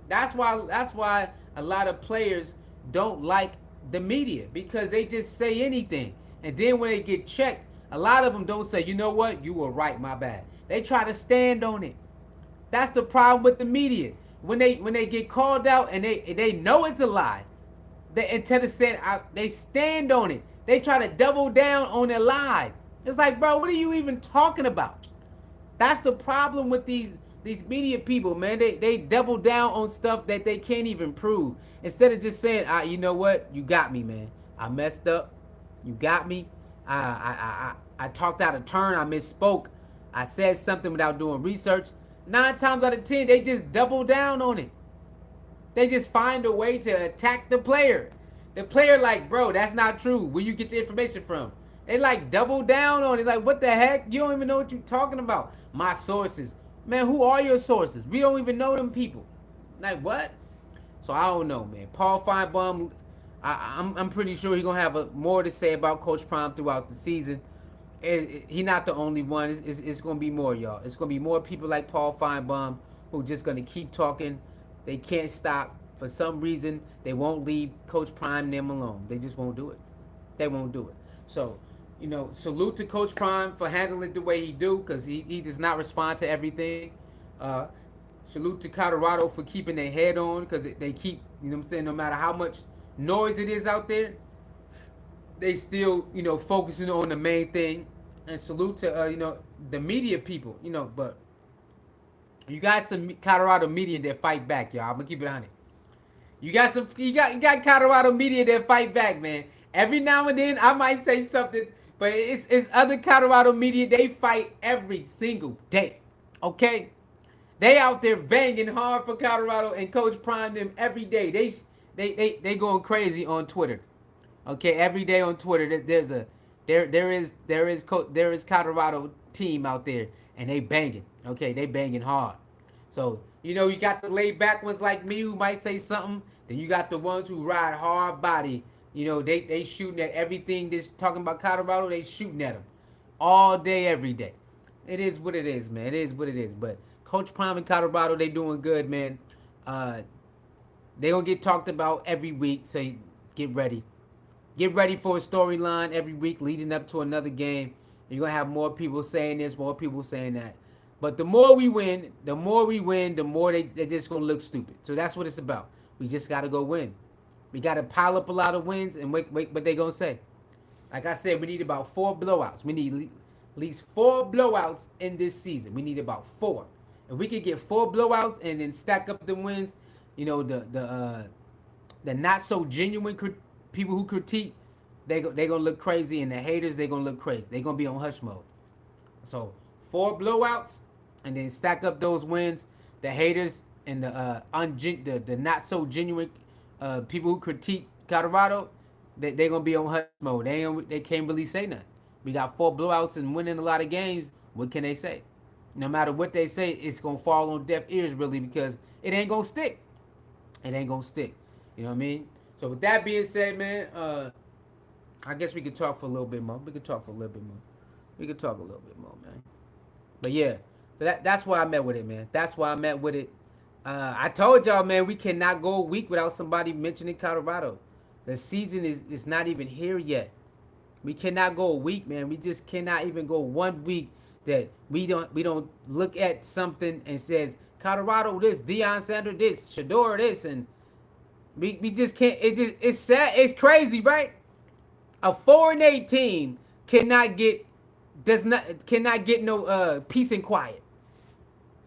That's why a lot of players don't like the media, because they just say anything, and then when they get checked, a lot of them don't say, you know what, you were right, my bad. They try to stand on it. That's the problem with the media. when they get called out and they know it's a lie, they instead of saying they stand on it. They try to double down on their lie. It's like, bro, what are you even talking about? That's the problem with these media people, man. They double down on stuff that they can't even prove. Instead of just saying, you know what, you got me, man. I messed up. You got me. I talked out of turn. I misspoke. I said something without doing research. 9 times out of 10, they just double down on it. They just find a way to attack the player. The player like, bro, that's not true. Where you get your information from? They like double down on it. Like, what the heck? You don't even know what you're talking about. My sources. Man, who are your sources? We don't even know them people. Like, what? So I don't know, man. Paul Finebaum, I'm pretty sure he's going to have more to say about Coach Prime throughout the season. He's not the only one. It's going to be more, y'all. It's going to be more people like Paul Finebaum who just going to keep talking. They can't stop. For some reason, they won't leave Coach Prime and them alone. They just won't do it. They won't do it. So, salute to Coach Prime for handling it the way he do, because he does not respond to everything. Salute to Colorado for keeping their head on, because they keep, no matter how much noise it is out there, they still, focusing on the main thing. And salute to, the media people, but you got some Colorado media that fight back, y'all. I'm going to keep it 100. You got Colorado media that fight back, man. Every now and then I might say something, but it's other Colorado media, they fight every single day. Okay? They out there banging hard for Colorado and Coach Prime them every day. They going crazy on Twitter. Okay, every day on Twitter there is Colorado team out there and they banging. Okay, they banging hard. So, you got the laid back ones like me who might say something. Then you got the ones who ride hard body. They shooting at everything that's talking about Colorado. They shooting at them all day, every day. It is what it is, man. It is what it is. But Coach Prime in Colorado, they doing good, man. They gonna get talked about every week. So get ready. Get ready for a storyline every week leading up to another game. You're gonna have more people saying this, more people saying that. But the more we win, the more they're just going to look stupid. So that's what it's about. We just got to go win. We got to pile up a lot of wins and wait what they going to say. Like I said, we need about 4 blowouts. We need at least 4 blowouts in this season. We need about 4. If we could get 4 blowouts and then stack up the wins, the not so genuine people who critique, they're going to look crazy. And the haters, they're going to look crazy. They're going to be on hush mode. So 4 blowouts. And then stack up those wins. The haters and the not so genuine people who critique Colorado, they're gonna be on hush mode. They can't really say nothing. We got 4 blowouts and winning a lot of games. What can they say? No matter what they say, it's gonna fall on deaf ears really, because it ain't gonna stick. It ain't gonna stick. You know what I mean? So with that being said, man, I guess we could talk for a little bit more. We could talk a little bit more, man. But yeah. So that's why I met with it, man. That's why I met with it. I told y'all, man, we cannot go a week without somebody mentioning Colorado. The season is not even here yet. We cannot go a week, man. We just cannot even go 1 week that we don't look at something and says Colorado this, Deion Sanders this, Shador this, and we just can't. It's sad. It's crazy, right? A 4-8 team cannot get no peace and quiet.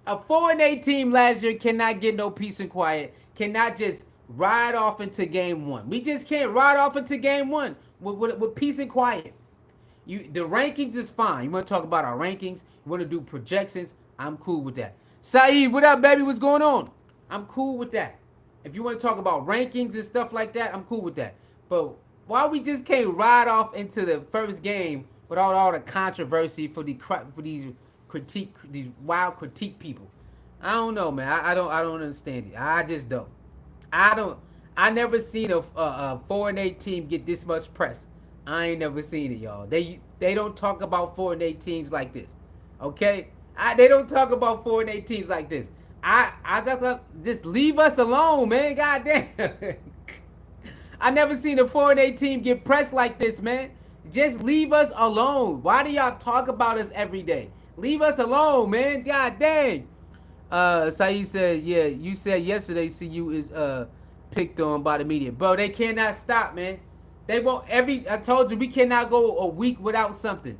A 4-8 team last year cannot get no peace and quiet. Cannot just ride off into game 1. We just can't ride off into game 1 with peace and quiet. The rankings is fine. You want to talk about our rankings? You want to do projections? I'm cool with that. Saeed, what up, baby? What's going on? I'm cool with that. If you want to talk about rankings and stuff like that, I'm cool with that. But why we just can't ride off into the first game without all the controversy for these wild critique people? I don't know, man. I don't understand it. I just don't. I never seen a 4-8 team get this much press. I ain't never seen it, y'all. They don't talk about 4-8 teams like this. Okay? They don't talk about 4-8 teams like this. I thought, just leave us alone, man. Goddamn. I never seen a 4-8 team get pressed like this, man. Just leave us alone. Why do y'all talk about us every day? Leave us alone, man. God dang. Saeed said, yeah, you said yesterday CU is picked on by the media. Bro, they cannot stop, man. They won't I told you we cannot go a week without something.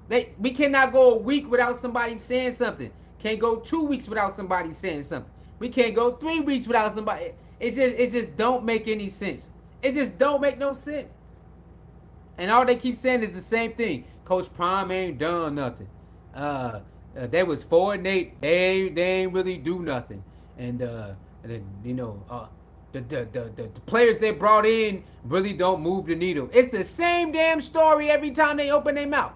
We cannot go a week without somebody saying something. Can't go 2 weeks without somebody saying something. We can't go 3 weeks without somebody. It just don't make any sense. It just don't make no sense. And all they keep saying is the same thing. Coach Prime ain't done nothing. They was 4-8. They ain't really do nothing. And the players they brought in really don't move the needle. It's the same damn story every time they open their mouth.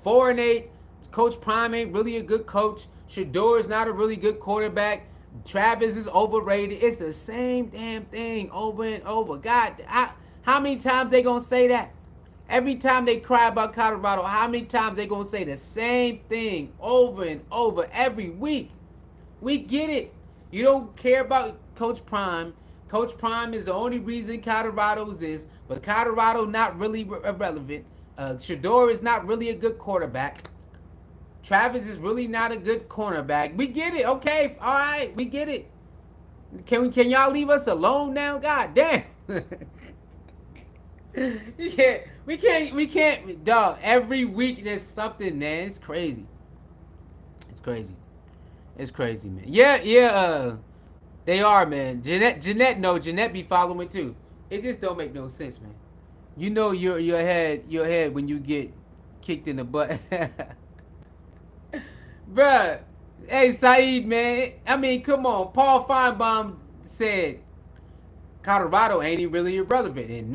4-8. Coach Prime ain't really a good coach. Shador is not a really good quarterback. Travis is overrated. It's the same damn thing over and over. God, how many times they gonna say that? Every time they cry about Colorado, how many times they gonna say the same thing over and over every week? We get it. You don't care about Coach Prime. Coach Prime is the only reason Colorado exists, but Colorado not really relevant. Shador is not really a good quarterback. Travis is really not a good cornerback. We get it. Okay, all right, we get it. Can y'all leave us alone now? God damn. We can't, dog. Every week there's something, man. It's crazy. It's crazy, man. Yeah. They are, man. Jeanette be following too. It just don't make no sense, man. You know your head when you get kicked in the butt. Bruh. Hey, Saeed, man. I mean, come on. Paul Finebaum said Colorado ain't really irrelevant, and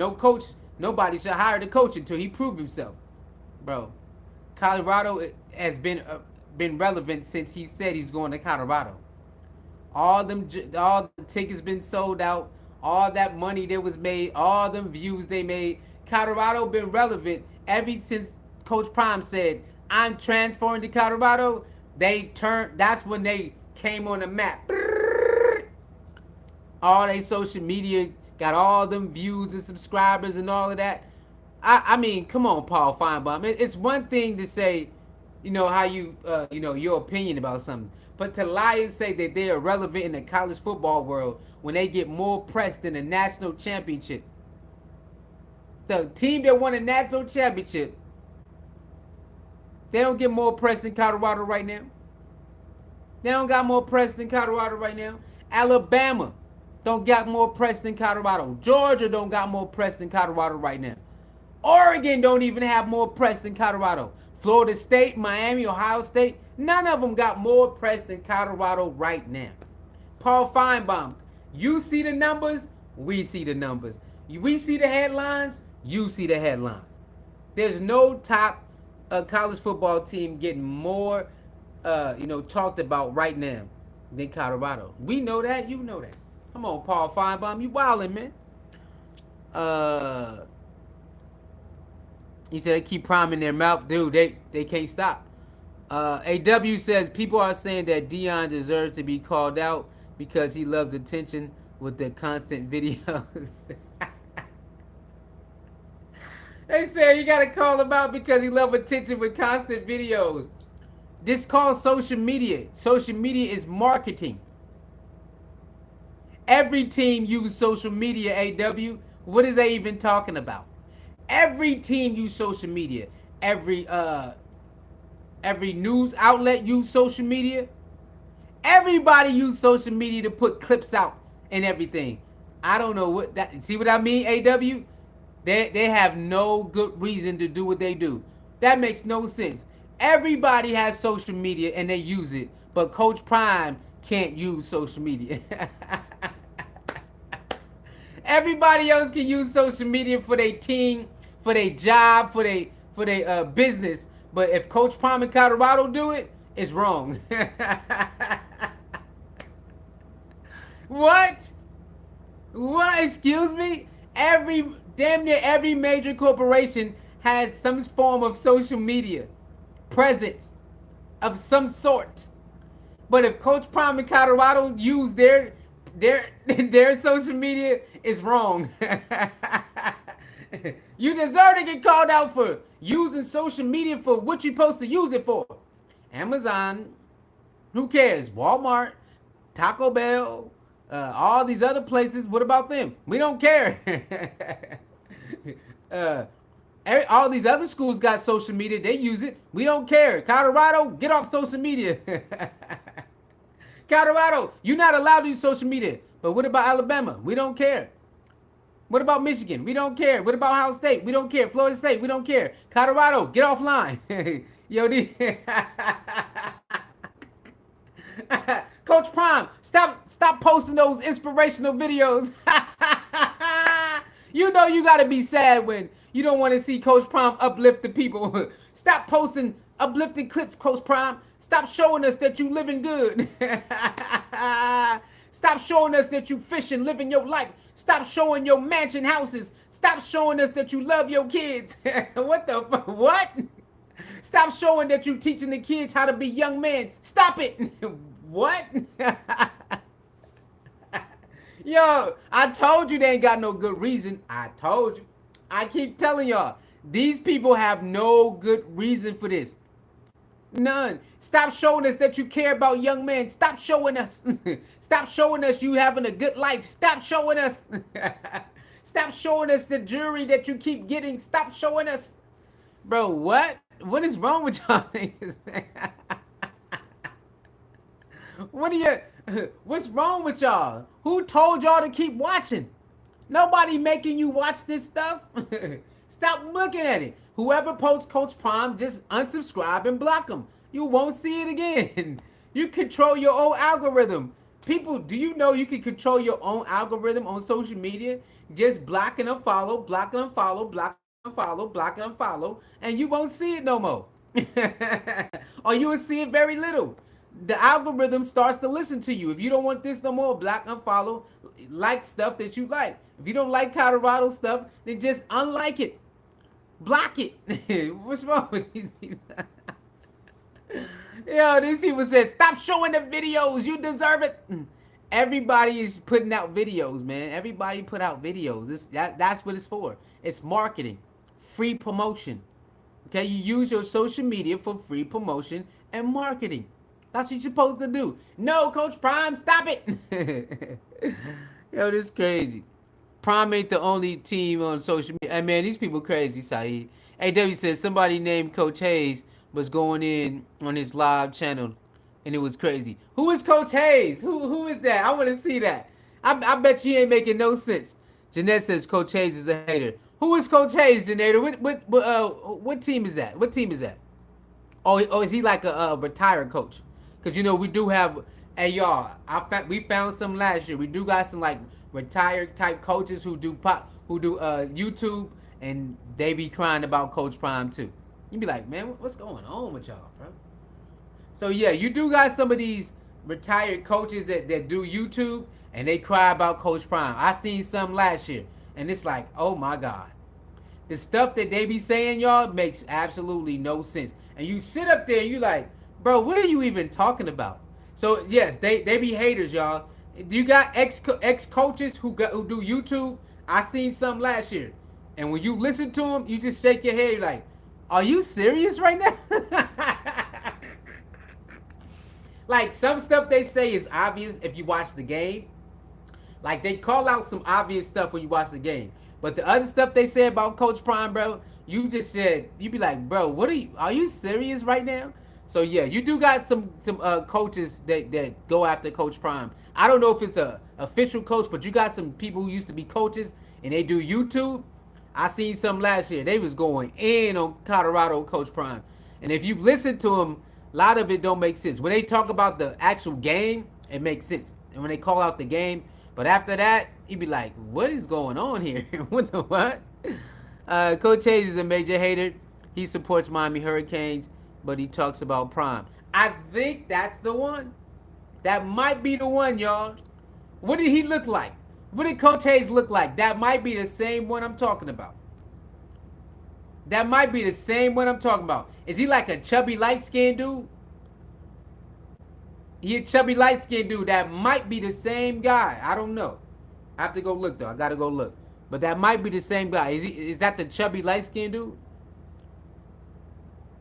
nobody should hire the coach until he proved himself. Bro, Colorado has been relevant since he said he's going to Colorado. All the tickets been sold out. All that money that was made, all them views they made. Colorado been relevant ever since Coach Prime said, "I'm transferring to Colorado." That's when they came on the map. All they social media got all them views and subscribers and all of that. I mean, come on, Paul Finebaum. It's one thing to say, how your opinion about something. But to lie and say that they are relevant in the college football world when they get more press than a national championship. The team that won a national championship, they don't get more press than Colorado right now. They don't got more press than Colorado right now. Alabama don't got more press than Colorado. Georgia don't got more press than Colorado right now. Oregon don't even have more press than Colorado. Florida State, Miami, Ohio State, none of them got more press than Colorado right now. Paul Finebaum, you see the numbers, we see the numbers. We see the headlines, you see the headlines. There's no top college football team getting more, talked about right now than Colorado. We know that, you know that. Come on, Paul Finebaum, you wildin', man. He said they keep priming their mouth. Dude, they can't stop. AW says people are saying that Deion deserves to be called out because he loves attention with the constant videos. They say you gotta call him out because he loves attention with constant videos. This called social media. Social media is marketing. Every team uses social media, AW. What is they even talking about? Every team use social media. Every news outlet use social media. Everybody use social media to put clips out and everything. I don't know what that. See what I mean, AW? They have no good reason to do what they do. That makes no sense. Everybody has social media and they use it, but Coach Prime can't use social media. Everybody else can use social media for their team, for their job, for their business. But if Coach Prime in Colorado do it, it's wrong. What? Excuse me? Damn near every major corporation has some form of social media presence of some sort. But if Coach Prime in Colorado use their social media, it's wrong. You deserve to get called out for using social media for what you're supposed to use it for. Amazon Who cares? Walmart, Taco Bell, all these other places. What about them? We don't care. uh, all these other schools got social media. They use it. We don't care. Colorado, get off social media. Colorado, you're not allowed to use social media. But what about Alabama? We don't care. What about Michigan? We don't care. What about Ohio State? We don't care. Florida State? We don't care. Colorado, get offline. Yo, Coach Prime, stop posting those inspirational videos. You know you gotta be sad when you don't want to see Coach Prime uplift the people. Stop posting uplifting clips, Coach Prime. Stop showing us that you living good. Stop showing us that you fishing, living your life. Stop showing your mansion houses. Stop showing us that you love your kids. What the what? Stop showing that you teaching the kids how to be young men. Stop it. What? Yo, I told you they ain't got no good reason. I told you. I keep telling y'all, these people have no good reason for this. None. Stop showing us that you care about young men. Stop showing us. Stop showing us you having a good life. Stop showing us. Stop showing us the jewelry that you keep getting. Stop showing us. Bro, what? What is wrong with y'all niggas, man? What's wrong with y'all? Who told y'all to keep watching? Nobody making you watch this stuff. Stop looking at it. Whoever posts Coach Prime, just unsubscribe and block them. You won't see it again. You control your own algorithm. People, do you know you can control your own algorithm on social media? Just block and unfollow, block and unfollow, block and unfollow, block and unfollow, and you won't see it no more. Or you will see it very little. The algorithm starts to listen to you. If you don't want this no more, block and unfollow, like stuff that you like. If you don't like Colorado stuff, then just unlike it. Block it. What's wrong with these people? Yo, these people said, stop showing the videos. You deserve it. Everybody is putting out videos, man. Everybody put out videos. That's what it's for. It's marketing. Free promotion. Okay, you use your social media for free promotion and marketing. That's what you're supposed to do. No, Coach Prime, stop it. Yo, this is crazy. Prime ain't the only team on social media. Hey, man, these people crazy, Saeed. Hey, W says somebody named Coach Hayes was going in on his live channel, and it was crazy. Who is Coach Hayes? Who is that? I want to see that. I bet you ain't making no sense. Jeanette says Coach Hayes is a hater. Who is Coach Hayes, Jeanette? What team is that? What team is that? Oh, is he like a retired coach? Because, you know, we do have, hey, y'all, we found some last year. We do got some, like, retired type coaches who do YouTube, and they be crying about Coach Prime, too. You be like, man, what's going on with y'all, bro? So, yeah, you do got some of these retired coaches that do YouTube, and they cry about Coach Prime. I seen some last year, and it's like, oh, my God. The stuff that they be saying, y'all, makes absolutely no sense. And you sit up there and you like, bro, what are you even talking about? So, yes, they be haters, y'all. You got ex-coaches who do YouTube. I seen some last year. And when you listen to them, you just shake your head. You're like, are you serious right now? Like, some stuff they say is obvious if you watch the game. Like, they call out some obvious stuff when you watch the game. But the other stuff they say about Coach Prime, bro, you just said, you be like, bro, what are you serious right now? So, yeah, you do got some coaches that go after Coach Prime. I don't know if it's a official coach, but you got some people who used to be coaches, and they do YouTube. I seen some last year. They was going in on Colorado Coach Prime. And if you listen to them, a lot of it don't make sense. When they talk about the actual game, it makes sense. And when they call out the game, but after that, you be like, what is going on here? What the what? Coach Hayes is a major hater. He supports Miami Hurricanes, but he talks about Prime. I think that's the one. That might be the one, y'all. What did he look like? What did Coach Hayes look like? That might be the same one I'm talking about. That might be the same one I'm talking about. Is he like a chubby, light-skinned dude? He a chubby, light-skinned dude. That might be the same guy. I don't know. I have to go look, though. I got to go look. But that might be the same guy. Is that the chubby, light-skinned dude?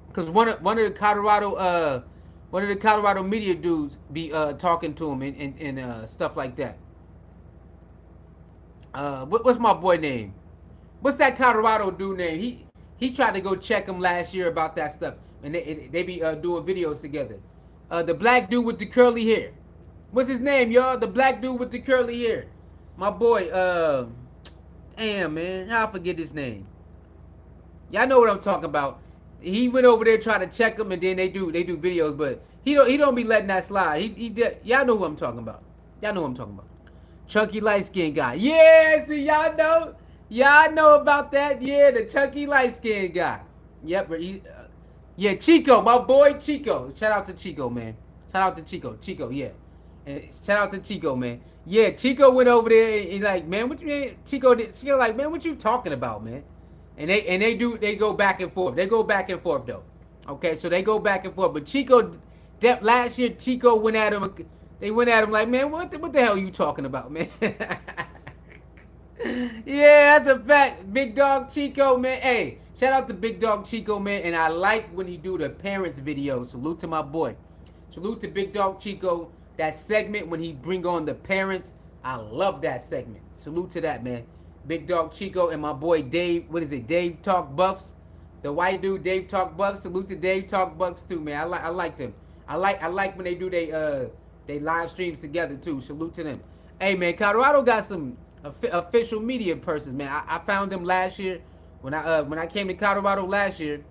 Because one of the Colorado one of the Colorado media dudes be talking to him and stuff like that. What's my boy name? What's that Colorado dude name? He tried to go check him last year about that stuff, and they be doing videos together. The black dude with the curly hair. What's his name, y'all? The black dude with the curly hair. My boy. Damn man, how I forget his name? Y'all know what I'm talking about. He went over there trying to check him, and then they do videos, but he don't be letting that slide. He did. Y'all know what I'm talking about. Y'all know what I'm talking about. Chunky light skinned guy. Yeah, see y'all know. Y'all know about that. Yeah, the chunky light skinned guy. Yep. Yeah, Chico, my boy Chico. Shout out to Chico, man. Shout out to Chico. Chico, yeah. And shout out to Chico, man. Yeah, Chico went over there and like, man, what you mean? Chico like, man, what you talking about, man? And they go back and forth. They go back and forth though. Okay, so they go back and forth. But Chico, last year Chico went at him. They went at him like, man, what the hell are you talking about, man? Yeah, that's a fact. Big Dog Chico, man. Hey, shout out to Big Dog Chico, man. And I like when he do the parents video. Salute to my boy. Salute to Big Dog Chico. That segment when he bring on the parents, I love that segment. Salute to that, man. Big Dog Chico and my boy Dave. What is it? Dave Talk Buffs. The white dude, Dave Talk Buffs. Salute to Dave Talk Buffs too, man. I like them. I like when they do they live streams together too. Salute to them. Hey man, Colorado got some official media persons, man. I found them last year when I came to Colorado last year.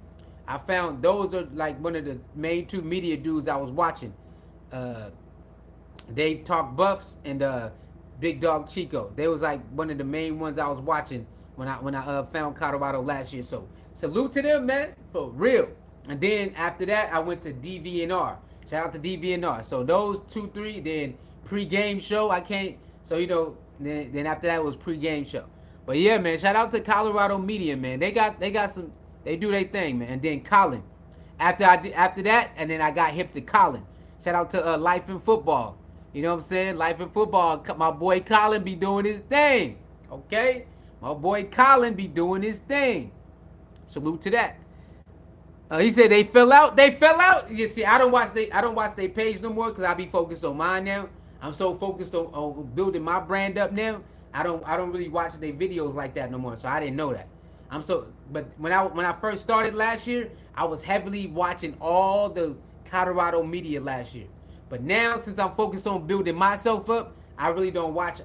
I found those are like one of the main two media dudes I was watching. Dave Talk Buffs and Big Dog Chico. They was like one of the main ones I was watching when I found Colorado last year. So salute to them, man, for real. And then after that, I went to DVNR. Shout out to DVNR. So those 2-3, then pre-game show. I can't. So then after that was pre-game show. But yeah, man, shout out to Colorado media, man. They got some. They do their thing, man. And then Colin. After that, and then I got hip to Colin. Shout out to Life in Football. You know what I'm saying? Life in Football. My boy Colin be doing his thing. Okay? My boy Colin be doing his thing. Salute to that. He said they fell out. They fell out. You see, I don't watch their page no more because I be focused on mine now. I'm so focused on building my brand up now. I don't really watch their videos like that no more. So I didn't know that. But when I first started last year, I was heavily watching all the Colorado media last year. But now, since I'm focused on building myself up, I really don't watch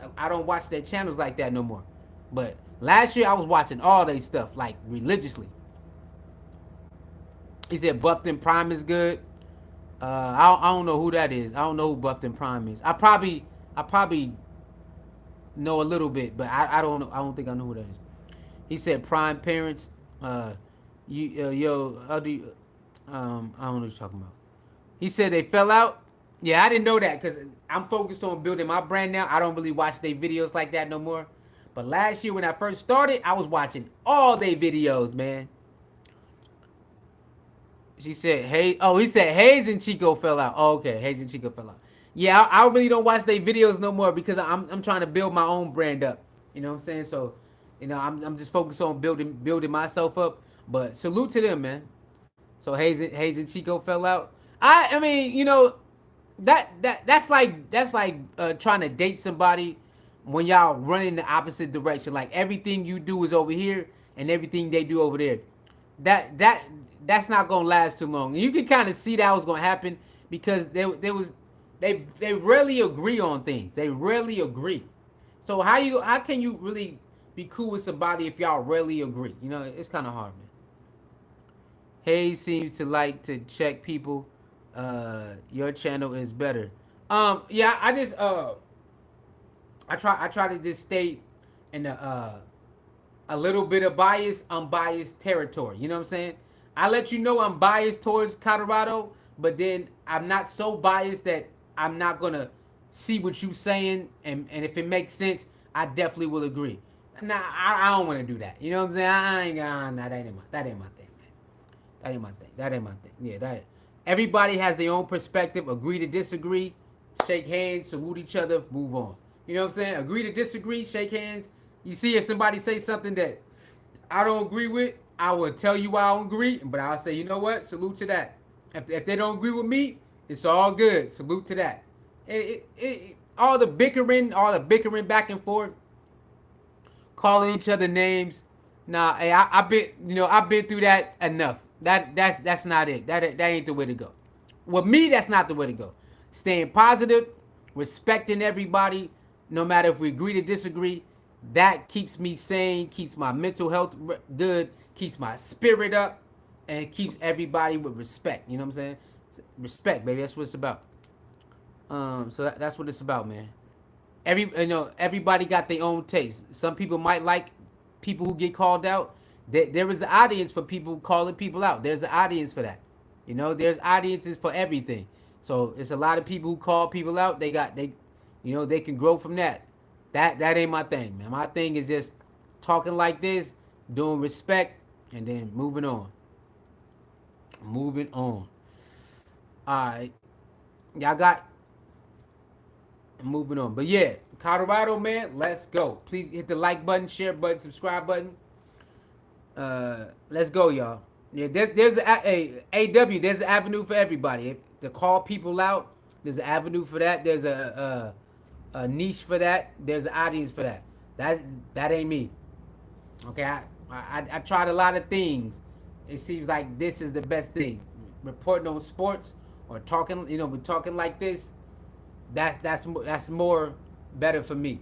their channels like that no more. But last year I was watching all their stuff like religiously. He said Buffton Prime is good. I don't know who that is. I don't know who Buffton Prime is. I probably know a little bit, but I don't know. I don't think I know who that is. He said Prime Parents. How do you? I don't know what you're talking about. He said they fell out. Yeah, I didn't know that because I'm focused on building my brand now. I don't really watch their videos like that no more. But last year when I first started, I was watching all their videos, man. She said, "Hey, oh," he said Hayes and Chico fell out. Oh, okay, Hayes and Chico fell out. Yeah, I really don't watch their videos no more because I'm trying to build my own brand up. You know what I'm saying? So, I'm just focused on building myself up. But salute to them, man. So Hayes and Chico fell out. I mean, that's like trying to date somebody when y'all run in the opposite direction. Like everything you do is over here and everything they do over there. That's not gonna last too long. And you can kind of see that was gonna happen because they rarely agree on things. They rarely agree. So how can you really be cool with somebody if y'all rarely agree? It's kind of hard, man. Hayes seems to like to check people. Your channel is better. Yeah, I try to just stay in a little bit of unbiased territory. You know what I'm saying? I let you know I'm biased towards Colorado, but then I'm not so biased that I'm not gonna see what you saying, and if it makes sense, I definitely will agree. Nah, I don't want to do that. You know what I'm saying? I ain't gonna. Nah, that ain't my thing, man. That ain't my thing. Yeah, everybody has their own perspective. Agree to disagree, shake hands, salute each other, move on. You know what I'm saying? Agree to disagree, shake hands. You see, if somebody says something that I don't agree with, I will tell you why I don't agree, but I'll say, you know what? Salute to that. If they don't agree with me, It's all good. Salute to that. All the bickering back and forth, calling each other names. Nah, hey, I've been, I've been through that enough. That's not it. That ain't the way to go. With me, that's not the way to go. Staying positive, respecting everybody, no matter if we agree to disagree. That keeps me sane, keeps my mental health good, keeps my spirit up, and keeps everybody with respect. You know what I'm saying? Respect, baby. That's what it's about. So that's what it's about, man. Everybody got their own taste. Some people might like people who get called out. There is an audience for people calling people out. There's an audience for that. There's audiences for everything. So it's a lot of people who call people out. They can grow from that. That ain't my thing, man. My thing is just talking like this, doing respect, and then moving on. Moving on. All right, y'all got moving on. But yeah, Colorado, man, let's go. Please hit the like button, share button, subscribe button. Let's go, y'all. Yeah, there's a AW. There's an avenue for everybody. To call people out, there's an avenue for that. There's a niche for that. There's an audience for that. That ain't me. Okay, I tried a lot of things. It seems like this is the best thing. Reporting on sports or talking, we're talking like this. That's more better for me.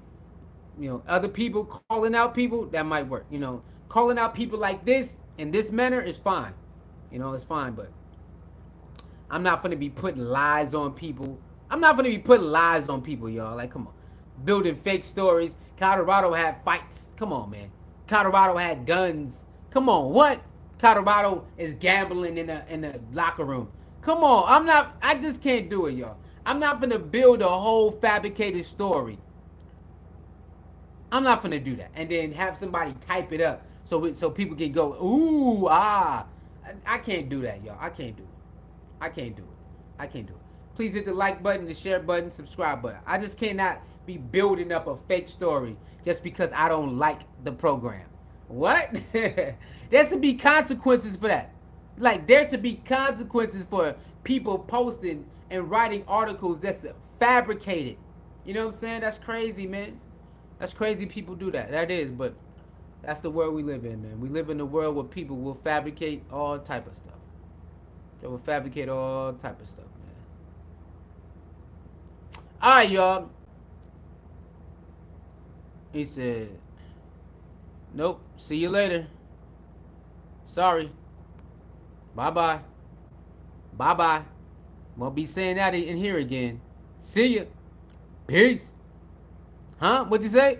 Other people calling out people, that might work. Calling out people like this in this manner is fine. It's fine, but I'm not gonna be putting lies on people. I'm not gonna be putting lies on people, y'all. Like, come on, building fake stories. Colorado had fights. Come on, man. Colorado had guns. Come on, what? Colorado is gambling in a locker room. Come on, I just can't do it, y'all. I'm not gonna build a whole fabricated story. I'm not gonna do that, and then have somebody type it up so people can go, ooh, ah. I can't do that, y'all. I can't do it. I can't do it. I can't do it. Please hit the like button, the share button, subscribe button. I just cannot be building up a fake story just because I don't like the program. What? There should be consequences for that. Like, there should be consequences for people posting and writing articles that's fabricated. You know what I'm saying? That's crazy, man. That's crazy people do that. That is, but that's the world we live in, man. We live in a world where people will fabricate all type of stuff. They will fabricate all type of stuff, man. All right, y'all. He said, nope, see you later. Sorry. Bye-bye. Bye-bye. Won't be saying that in here again. See ya. Peace. Huh? What'd you say?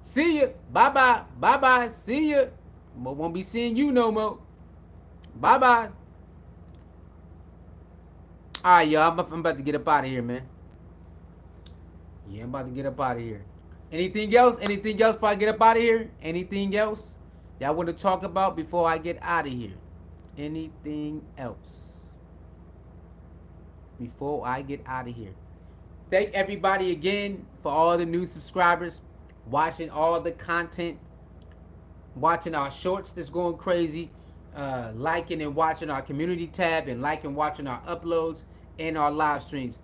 See ya. Bye-bye. Bye-bye. See ya. Won't be seeing you no more. Bye-bye. All right, y'all. I'm about to get up out of here, man. Yeah, I'm about to get up out of here. Anything else? Anything else before I get up out of here? Anything else y'all want to talk about before I get out of here? Anything else before I get out of here? Thank everybody again for all the new subscribers, watching all the content, watching our shorts that's going crazy, liking and watching our community tab, and liking and watching our uploads and our live streams.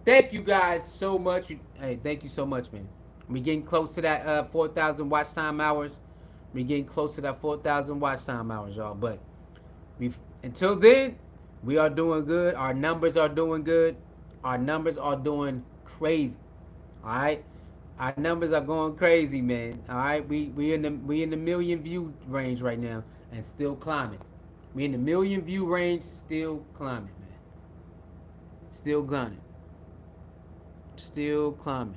Thank you guys so much. Hey, thank you so much, man. We're getting close to that 4,000 watch time hours. We're getting close to that 4,000 watch time hours, y'all. But until then, we are doing good. Our numbers are doing good. Our numbers are doing crazy. All right, our numbers are going crazy, man. All right, we in the million view range right now and still climbing. We in the million view range, still climbing, man. Still gunning. Still climbing.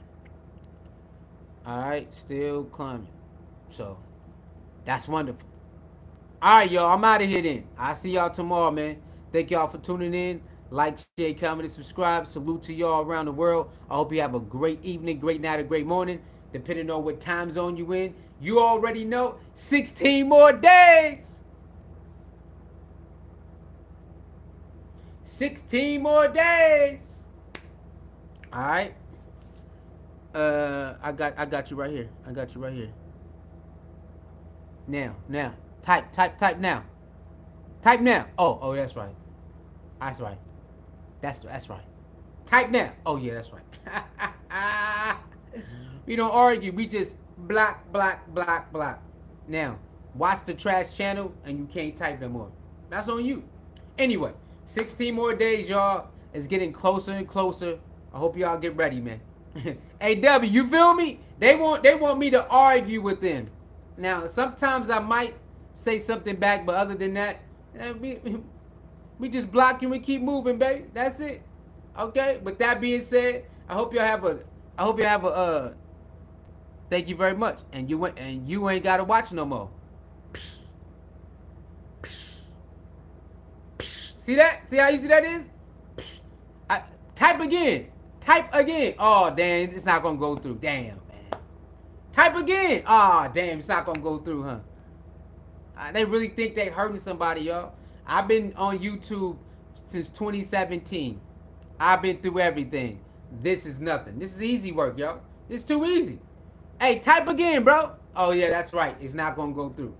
All right, still climbing. So that's wonderful. All right, y'all. I'm out of here then. I'll see y'all tomorrow, man. Thank y'all for tuning in. Like, share, comment, and subscribe. Salute to y'all around the world. I hope you have a great evening, great night, or great morning, depending on what time zone you in. You already know. 16 more days. 16 more days. All right. I got you right here. I got you right here. Now. Type now. Type now. Oh, that's right. That's right. That's right. Type now. Oh yeah, that's right. We don't argue. We just block, block, block, block. Now, watch the trash channel and you can't type no more. That's on you. Anyway, 16 more days, y'all. It's getting closer and closer. I hope y'all get ready, man. Hey W, you feel me? They want me to argue with them. Now, sometimes I might say something back, but other than that, we just block you and keep moving, baby. That's it. Okay. With that being said, I hope you have a thank you very much. And you ain't gotta watch no more. See that? See how easy that is? I, type again. Type again. Oh damn, it's not gonna go through. Damn, man. Type again. Oh damn, it's not gonna go through, huh? They really think they hurting somebody, y'all. I've been on YouTube since 2017. I've been through everything. This is nothing. This is easy work, y'all. It's too easy. Hey, type again, bro. Oh yeah, that's right. It's not gonna go through.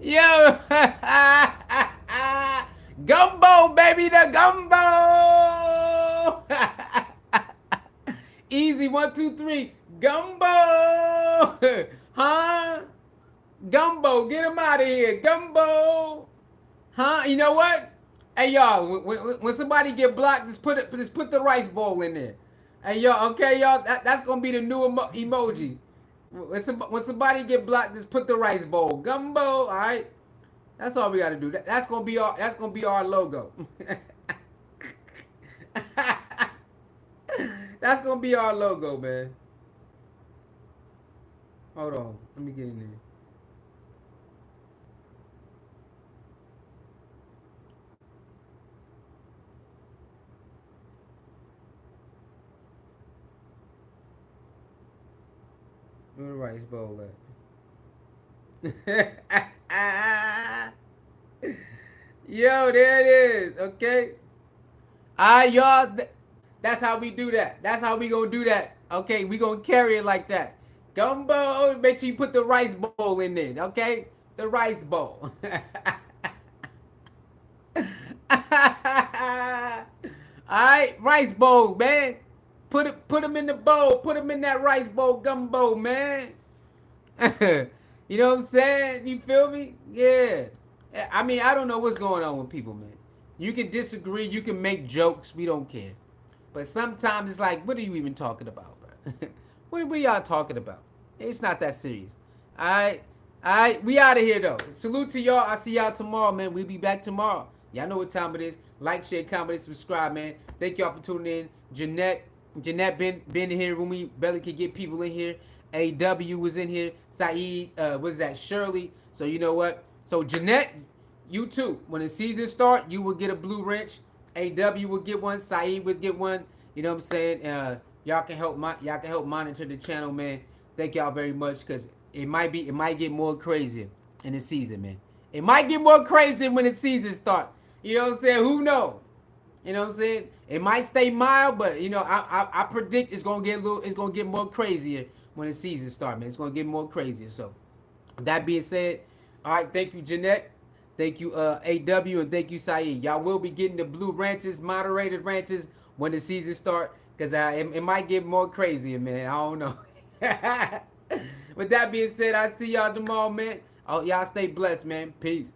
Yo, gumbo, baby, the gumbo. Easy, 1, 2, 3, gumbo. Huh? Gumbo, get him out of here, gumbo. Huh? You know what? Hey y'all, when somebody get blocked, just put the rice bowl in there. Hey y'all, okay y'all, that's gonna be the new emoji. When somebody get blocked, just put the rice bowl, gumbo. All right, that's all we gotta do. That's gonna be our logo. That's gonna be our logo, man. Hold on, let me get in there. Where the rice bowl at? Yo, there it is. Okay. Alright, y'all. That's how we do that. That's how we gonna do that. Okay, we gonna carry it like that. Gumbo. Make sure you put the rice bowl in there. Okay, the rice bowl. Alright, rice bowl, man. Put them in the bowl. Put them in that rice bowl gumbo, man. You know what I'm saying? You feel me? Yeah. I mean, I don't know what's going on with people, man. You can disagree. You can make jokes. We don't care. But sometimes it's like, what are you even talking about, bro? What are y'all talking about? It's not that serious. All right. All right. We out of here, though. Salute to y'all. I'll see y'all tomorrow, man. We'll be back tomorrow. Y'all know what time it is. Like, share, comment, subscribe, man. Thank y'all for tuning in. Jeanette been in here when we barely could get people in here. AW was in here. Saeed, was that Shirley? So you know what? So Jeanette, you too. When the season start, you will get a blue wrench. AW will get one. Saeed will get one. You know what I'm saying? Y'all can help monitor the channel, man. Thank y'all very much, because it might get more crazy in the season, man. It might get more crazy when the season start. You know what I'm saying? Who knows? You know what I'm saying? It might stay mild, but you know, I predict it's gonna get more crazier when the season starts, man. It's gonna get more crazier. So that being said, all right, thank you, Jeanette. Thank you, AW, and thank you, Saeed. Y'all will be getting the blue ranches, moderated ranches when the season start, because it might get more crazier, man. I don't know. With that being said, I'll see y'all tomorrow, man. Oh, y'all stay blessed, man. Peace.